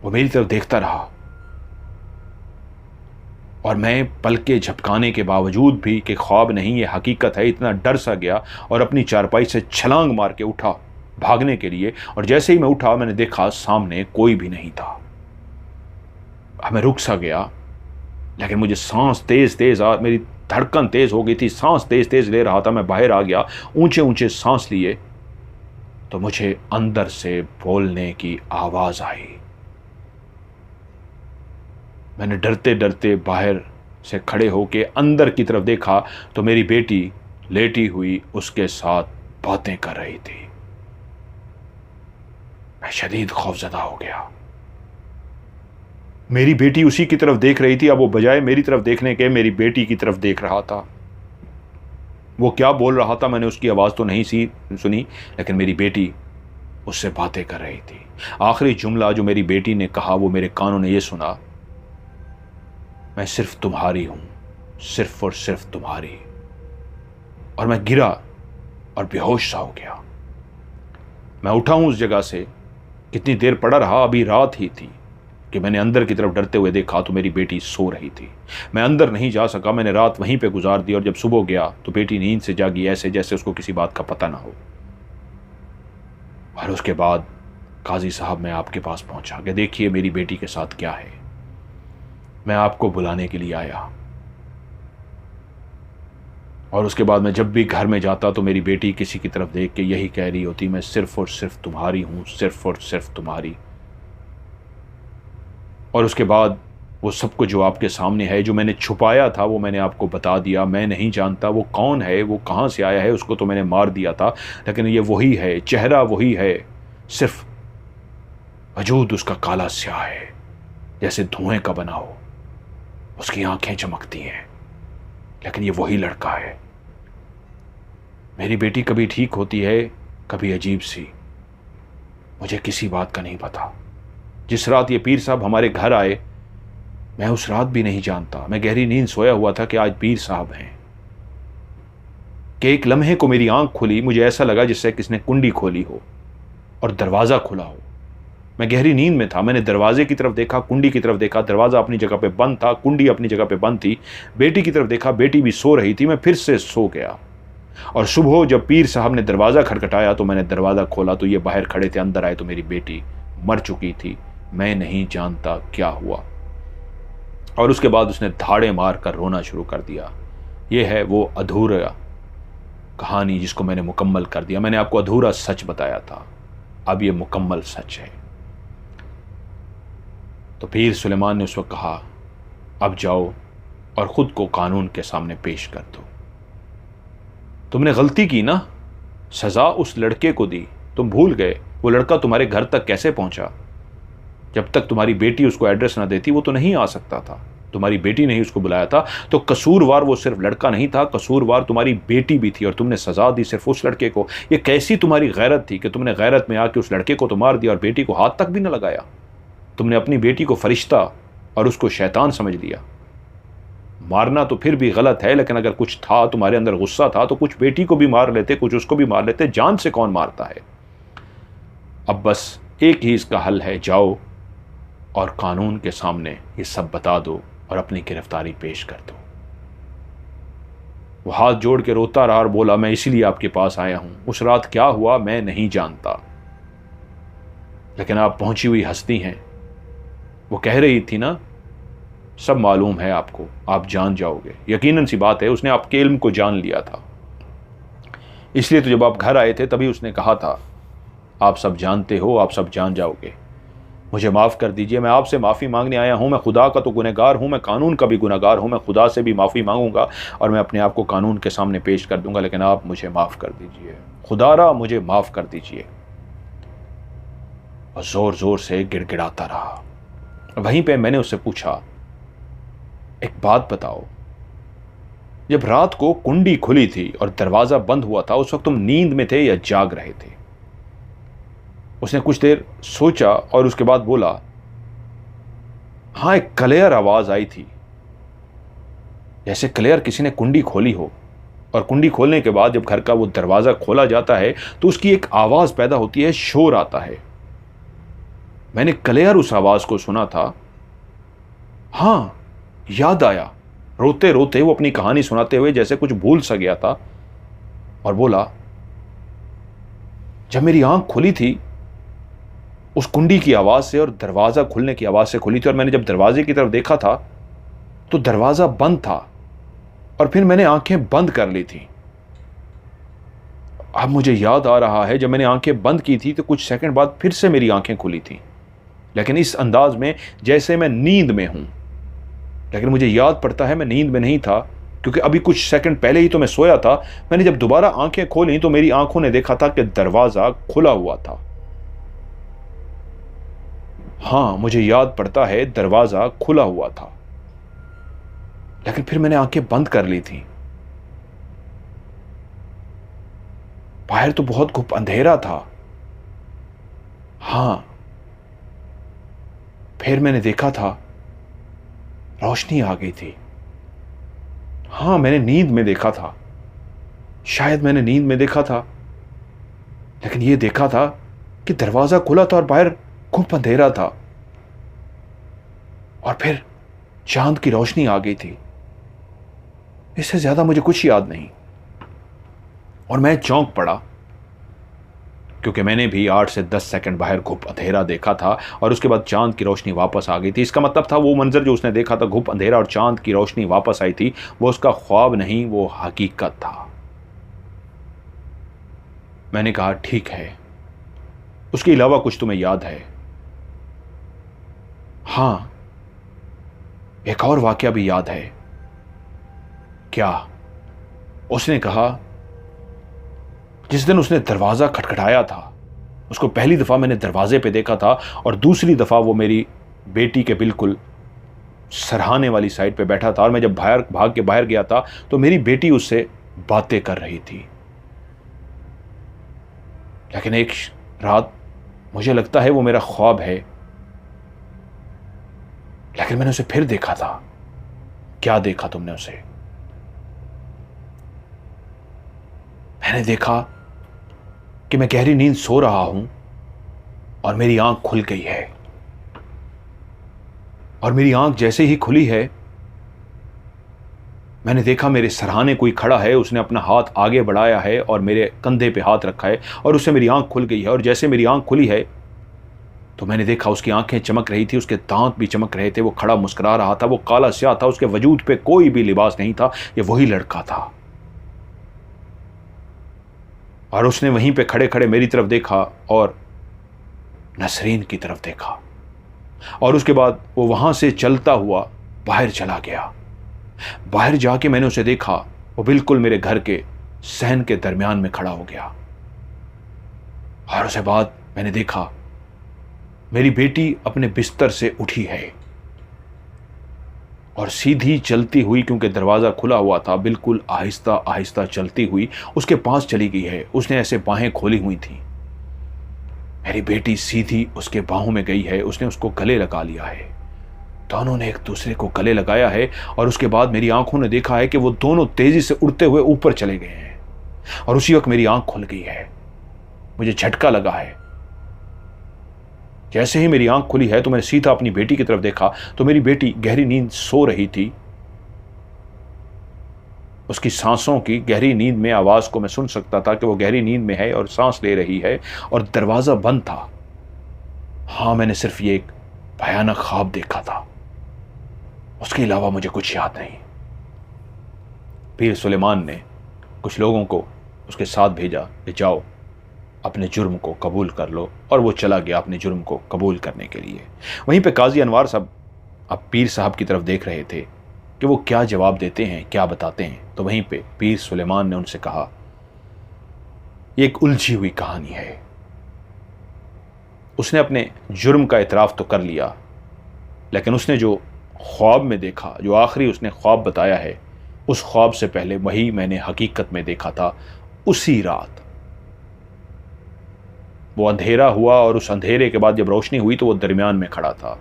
वो मेरी तरफ देखता रहा और मैं पलके झपकाने के बावजूद भी कि ख्वाब नहीं ये हकीकत है, इतना डर सा गया और अपनी चारपाई से छलांग मार के उठा भागने के लिए। और जैसे ही मैं उठा मैंने देखा सामने कोई भी नहीं था। मैं रुक सा गया, लेकिन मुझे सांस तेज तेज मेरी धड़कन तेज हो गई थी, सांस तेज तेज ले रहा था। मैं बाहर आ गया, ऊंचे ऊंचे सांस लिए तो मुझे अंदर से बोलने की आवाज आई। मैंने डरते डरते बाहर से खड़े होके अंदर की तरफ देखा तो मेरी बेटी लेटी हुई उसके साथ बातें कर रही थी। मैं शदीद खौफजदा हो गया। मेरी बेटी उसी की तरफ देख रही थी। अब वो बजाय मेरी तरफ देखने के मेरी बेटी की तरफ देख रहा था। वो क्या बोल रहा था मैंने उसकी आवाज़ तो नहीं सुनी, लेकिन मेरी बेटी उससे बातें कर रही थी। आखिरी जुमला जो मेरी बेटी ने कहा वो मेरे कानों ने ये सुना, मैं सिर्फ तुम्हारी हूं, सिर्फ और सिर्फ तुम्हारी। और मैं गिरा और बेहोश सा हो गया। मैं उठा हूं उस जगह से, कितनी देर पड़ा रहा, अभी रात ही थी कि मैंने अंदर की तरफ डरते हुए देखा तो मेरी बेटी सो रही थी। मैं अंदर नहीं जा सका, मैंने रात वहीं पे गुजार दी। और जब सुबह गया तो बेटी नींद से जागी, ऐसे जैसे उसको किसी बात का पता ना हो। और उसके बाद काजी साहब मैं आपके पास पहुंचा कि देखिए मेरी बेटी के साथ क्या है। मैं आपको बुलाने के लिए आया। और उसके बाद मैं जब भी घर में जाता तो मेरी बेटी किसी की तरफ देख के यही कह रही होती, मैं सिर्फ और सिर्फ तुम्हारी हूं, सिर्फ और सिर्फ तुम्हारी। और उसके बाद वो सब कुछ जो आपके सामने है, जो मैंने छुपाया था, वो मैंने आपको बता दिया। मैं नहीं जानता वो कौन है, वो कहाँ से आया है, उसको तो मैंने मार दिया था, लेकिन ये वही है, चेहरा वही है, सिर्फ वजूद उसका काला स्याह है, जैसे धुएं का बना हो। उसकी आंखें चमकती हैं, लेकिन ये वही लड़का है। मेरी बेटी कभी ठीक होती है, कभी अजीब सी, मुझे किसी बात का नहीं पता। जिस रात ये पीर साहब हमारे घर आए, मैं उस रात भी नहीं जानता। मैं गहरी नींद सोया हुआ था कि आज पीर साहब हैं। कि एक लम्हे को मेरी आंख खुली, मुझे ऐसा लगा जिससे किसने कुंडी खोली हो और दरवाज़ा खुला हो। मैं गहरी नींद में था, मैंने दरवाजे की तरफ देखा, कुंडी की तरफ देखा, दरवाज़ा अपनी जगह पे बंद था, कुंडी अपनी जगह पे बंद थी। बेटी की तरफ देखा, बेटी भी सो रही थी। मैं फिर से सो गया। और सुबह जब पीर साहब ने दरवाज़ा खटखटाया तो मैंने दरवाज़ा खोला तो ये बाहर खड़े थे। अंदर आए तो मेरी बेटी मर चुकी थी। मैं नहीं जानता क्या हुआ। और उसके बाद उसने धाड़े मार कर रोना शुरू कर दिया। ये है वो अधूरा कहानी जिसको मैंने मुकम्मल कर दिया। मैंने आपको अधूरा सच बताया था, अब ये मुकम्मल सच है। तो पीर सुलेमान ने उस वक्त कहा, अब जाओ और ख़ुद को कानून के सामने पेश कर दो। तुमने गलती की ना, सज़ा उस लड़के को दी, तुम भूल गए वो लड़का तुम्हारे घर तक कैसे पहुंचा। जब तक तुम्हारी बेटी उसको एड्रेस ना देती वो तो नहीं आ सकता था। तुम्हारी बेटी ने ही उसको बुलाया था, तो कसूरवार वो सिर्फ लड़का नहीं था, कसूरवार तुम्हारी बेटी भी थी। और तुमने सज़ा दी सिर्फ उस लड़के को। ये कैसी तुम्हारी गैरत थी कि तुमने गैरत में आके उस लड़के को तो मार दिया और बेटी को हाथ तक भी न लगाया। तुमने अपनी बेटी को फरिश्ता और उसको शैतान समझ लिया। मारना तो फिर भी गलत है, लेकिन अगर कुछ था, तुम्हारे अंदर गुस्सा था, तो कुछ बेटी को भी मार लेते, कुछ उसको भी मार लेते। जान से कौन मारता है। अब बस एक ही इसका हल है, जाओ और कानून के सामने ये सब बता दो और अपनी गिरफ्तारी पेश कर दो। वो हाथ जोड़ के रोता रहा और बोला, मैं इसीलिए आपके पास आया हूं। उस रात क्या हुआ मैं नहीं जानता, लेकिन आप पहुंची हुई हस्ती हैं। वो कह रही थी ना, सब मालूम है आपको, आप जान जाओगे। यकीनन सी बात है, उसने आपके इल्म को जान लिया था। इसलिए तो जब आप घर आए थे तभी उसने कहा था, आप सब जानते हो, आप सब जान जाओगे। मुझे माफ़ कर दीजिए, मैं आपसे माफ़ी मांगने आया हूँ। मैं खुदा का तो गुनहगार हूँ, मैं कानून का भी गुनहगार हूँ। मैं खुदा से भी माफ़ी मांगूंगा और मैं अपने आप को कानून के सामने पेश कर दूंगा, लेकिन आप मुझे माफ़ कर दीजिए। खुदारा मुझे माफ़ कर दीजिए। और जोर जोर से गिड़गिड़ाता रहा। वहीं पे मैंने उससे पूछा, एक बात बताओ, जब रात को कुंडी खुली थी और दरवाजा बंद हुआ था, उस वक्त तुम नींद में थे या जाग रहे थे? उसने कुछ देर सोचा और उसके बाद बोला, हाँ, एक क्लियर आवाज आई थी, जैसे क्लियर किसी ने कुंडी खोली हो। और कुंडी खोलने के बाद जब घर का वो दरवाजा खोला जाता है तो उसकी एक आवाज पैदा होती है, शोर आता है। मैंने क्लियर उस आवाज को सुना था। हां, याद आया। रोते रोते वो अपनी कहानी सुनाते हुए जैसे कुछ भूल सा गया था और बोला, जब मेरी आंख खुली थी उस कुंडी की आवाज से और दरवाजा खुलने की आवाज से खुली थी, और मैंने जब दरवाजे की तरफ देखा था तो दरवाजा बंद था और फिर मैंने आंखें बंद कर ली थी। अब मुझे याद आ रहा है, जब मैंने आंखें बंद की थी तो कुछ सेकंड बाद फिर से मेरी आंखें खुली थी, लेकिन इस अंदाज में जैसे मैं नींद में हूं। लेकिन मुझे याद पड़ता है मैं नींद में नहीं था, क्योंकि अभी कुछ सेकंड पहले ही तो मैं सोया था। मैंने जब दोबारा आंखें खोली तो मेरी आंखों ने देखा था कि दरवाजा खुला हुआ था। हां, मुझे याद पड़ता है दरवाजा खुला हुआ था, लेकिन फिर मैंने आंखें बंद कर ली थी। बाहर तो बहुत घुप अंधेरा था। हां, फिर मैंने देखा था रोशनी आ गई थी। हां, मैंने नींद में देखा था, शायद मैंने नींद में देखा था, लेकिन यह देखा था कि दरवाजा खुला था और बाहर घुप अंधेरा था, और फिर चांद की रोशनी आ गई थी। इससे ज्यादा मुझे कुछ याद नहीं। और मैं चौंक पड़ा, क्योंकि मैंने भी 8 से 10 सेकंड बाहर घुप अंधेरा देखा था और उसके बाद चांद की रोशनी वापस आ गई थी। इसका मतलब था वो मंजर जो उसने देखा था, घुप अंधेरा और चांद की रोशनी वापस आई थी, वो उसका ख्वाब नहीं, वो हकीकत था। मैंने कहा, ठीक है, उसके अलावा कुछ तुम्हें याद है? हां, एक और वाकया भी याद है। क्या? उसने कहा, जिस दिन उसने दरवाजा खटखटाया था, उसको पहली दफा मैंने दरवाजे पे देखा था और दूसरी दफा वो मेरी बेटी के बिल्कुल सरहाने वाली साइड पे बैठा था, और मैं जब बाहर भाग के बाहर गया था तो मेरी बेटी उससे बातें कर रही थी। लेकिन एक रात मुझे लगता है वो मेरा ख्वाब है, लेकिन मैंने उसे फिर देखा था। क्या देखा तुमने उसे? मैंने देखा कि मैं गहरी नींद सो रहा हूं और मेरी आंख खुल गई है, और मेरी आंख जैसे ही खुली है मैंने देखा मेरे सरहाने कोई खड़ा है। उसने अपना हाथ आगे बढ़ाया है और मेरे कंधे पे हाथ रखा है, और उससे मेरी आंख खुल गई है। और जैसे मेरी आंख खुली है तो मैंने देखा उसकी आंखें चमक रही थी, उसके दांत भी चमक रहे थे, वो खड़ा मुस्कुरा रहा था, वो काला स्याह था, उसके वजूद पे कोई भी लिबास नहीं था, ये वही लड़का था। और उसने वहीं पे खड़े खड़े मेरी तरफ देखा और नसरीन की तरफ देखा, और उसके बाद वो वहां से चलता हुआ बाहर चला गया। बाहर जाके मैंने उसे देखा, वो बिल्कुल मेरे घर के सहन के दरमियान में खड़ा हो गया। और उसके बाद मैंने देखा मेरी बेटी अपने बिस्तर से उठी है और सीधी चलती हुई, क्योंकि दरवाज़ा खुला हुआ था, बिल्कुल आहिस्ता आहिस्ता चलती हुई उसके पास चली गई है। उसने ऐसे बाहें खोली हुई थी। मेरी बेटी सीधी उसके बाहों में गई है, उसने उसको गले लगा लिया है। दोनों ने एक दूसरे को गले लगाया है, और उसके बाद मेरी आंखों ने देखा है कि वो दोनों तेजी से उड़ते हुए ऊपर चले गए हैं। और उसी वक्त मेरी आंख खुल गई है। मुझे झटका लगा है। जैसे ही मेरी आंख खुली है तो मैंने सीधा अपनी बेटी की तरफ देखा तो मेरी बेटी गहरी नींद सो रही थी। उसकी सांसों की गहरी नींद में आवाज को मैं सुन सकता था कि वो गहरी नींद में है और सांस ले रही है, और दरवाजा बंद था। हां, मैंने सिर्फ ये एक भयानक ख्वाब देखा था, उसके अलावा मुझे कुछ याद नहीं। पीर सुलेमान ने कुछ लोगों को उसके साथ भेजा कि जाओ अपने जुर्म को कबूल कर लो, और वो चला गया अपने जुर्म को कबूल करने के लिए। वहीं पे काजी अनवार साहब अब पीर साहब की तरफ देख रहे थे कि वो क्या जवाब देते हैं, क्या बताते हैं। तो वहीं पे पीर सुलेमान ने उनसे कहा, ये एक उलझी हुई कहानी है, उसने अपने जुर्म का इतराफ़ तो कर लिया, लेकिन उसने जो ख्वाब में देखा, जो आखिरी उसने ख्वाब बताया है, उस ख्वाब से पहले वही मैंने हकीकत में देखा था। उसी रात वो अंधेरा हुआ और उस अंधेरे के बाद जब रोशनी हुई तो वो दरमियान में खड़ा था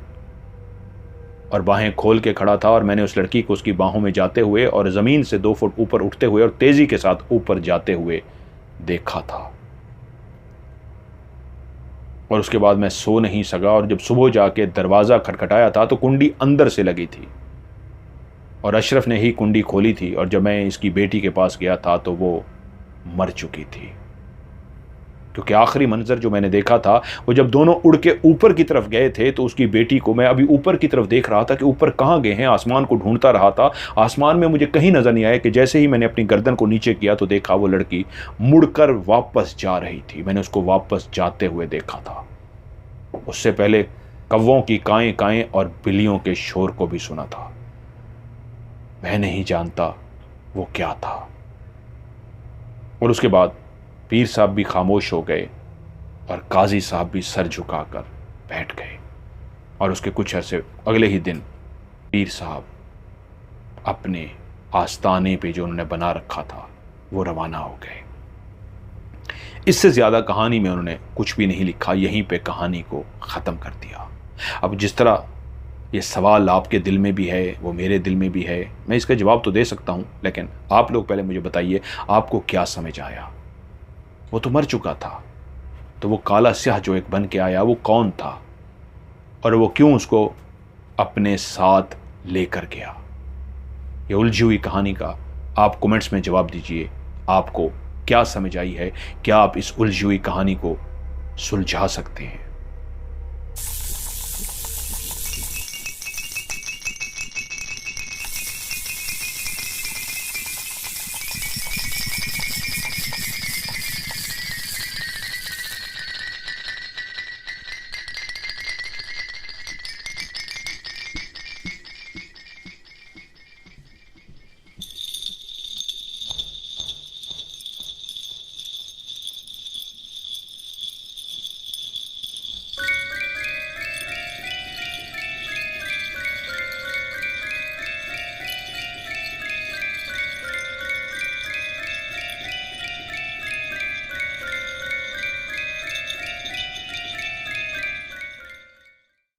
और बाहें खोल के खड़ा था, और मैंने उस लड़की को उसकी बाहों में जाते हुए और ज़मीन से 2 फुट ऊपर उठते हुए और तेज़ी के साथ ऊपर जाते हुए देखा था। और उसके बाद मैं सो नहीं सका, और जब सुबह जाके दरवाज़ा खटखटाया था तो कुंडी अंदर से लगी थी और अशरफ ने ही कुंडी खोली थी, और जब मैं इसकी बेटी के पास गया था तो वो मर चुकी थी। क्योंकि आखिरी मंजर जो मैंने देखा था वो जब दोनों उड़ के ऊपर की तरफ गए थे, तो उसकी बेटी को मैं अभी ऊपर की तरफ देख रहा था कि ऊपर कहाँ गए हैं, आसमान को ढूंढता रहा था। आसमान में मुझे कहीं नज़र नहीं आया कि जैसे ही मैंने अपनी गर्दन को नीचे किया तो देखा वो लड़की मुड़कर वापस जा रही थी। मैंने उसको वापस जाते हुए देखा था। उससे पहले कौवों की काएं काएं और बिल्लियों के शोर को भी सुना था। मैं नहीं जानता वो क्या था। और उसके बाद पीर साहब भी खामोश हो गए और काजी साहब भी सर झुकाकर बैठ गए, और उसके कुछ अरसे अगले ही दिन पीर साहब अपने आस्ताने पे जो उन्होंने बना रखा था वो रवाना हो गए। इससे ज़्यादा कहानी में उन्होंने कुछ भी नहीं लिखा, यहीं पे कहानी को ख़त्म कर दिया। अब जिस तरह ये सवाल आपके दिल में भी है, वो मेरे दिल में भी है, मैं इसका जवाब तो दे सकता हूँ, लेकिन आप लोग पहले मुझे बताइए आपको क्या समझ आया। वो तो मर चुका था, तो वो काला स्याह जो एक बन के आया वो कौन था, और वो क्यों उसको अपने साथ लेकर गया? ये उलझी हुई कहानी का आप कमेंट्स में जवाब दीजिए। आपको क्या समझ आई है? क्या आप इस उलझी हुई कहानी को सुलझा सकते हैं?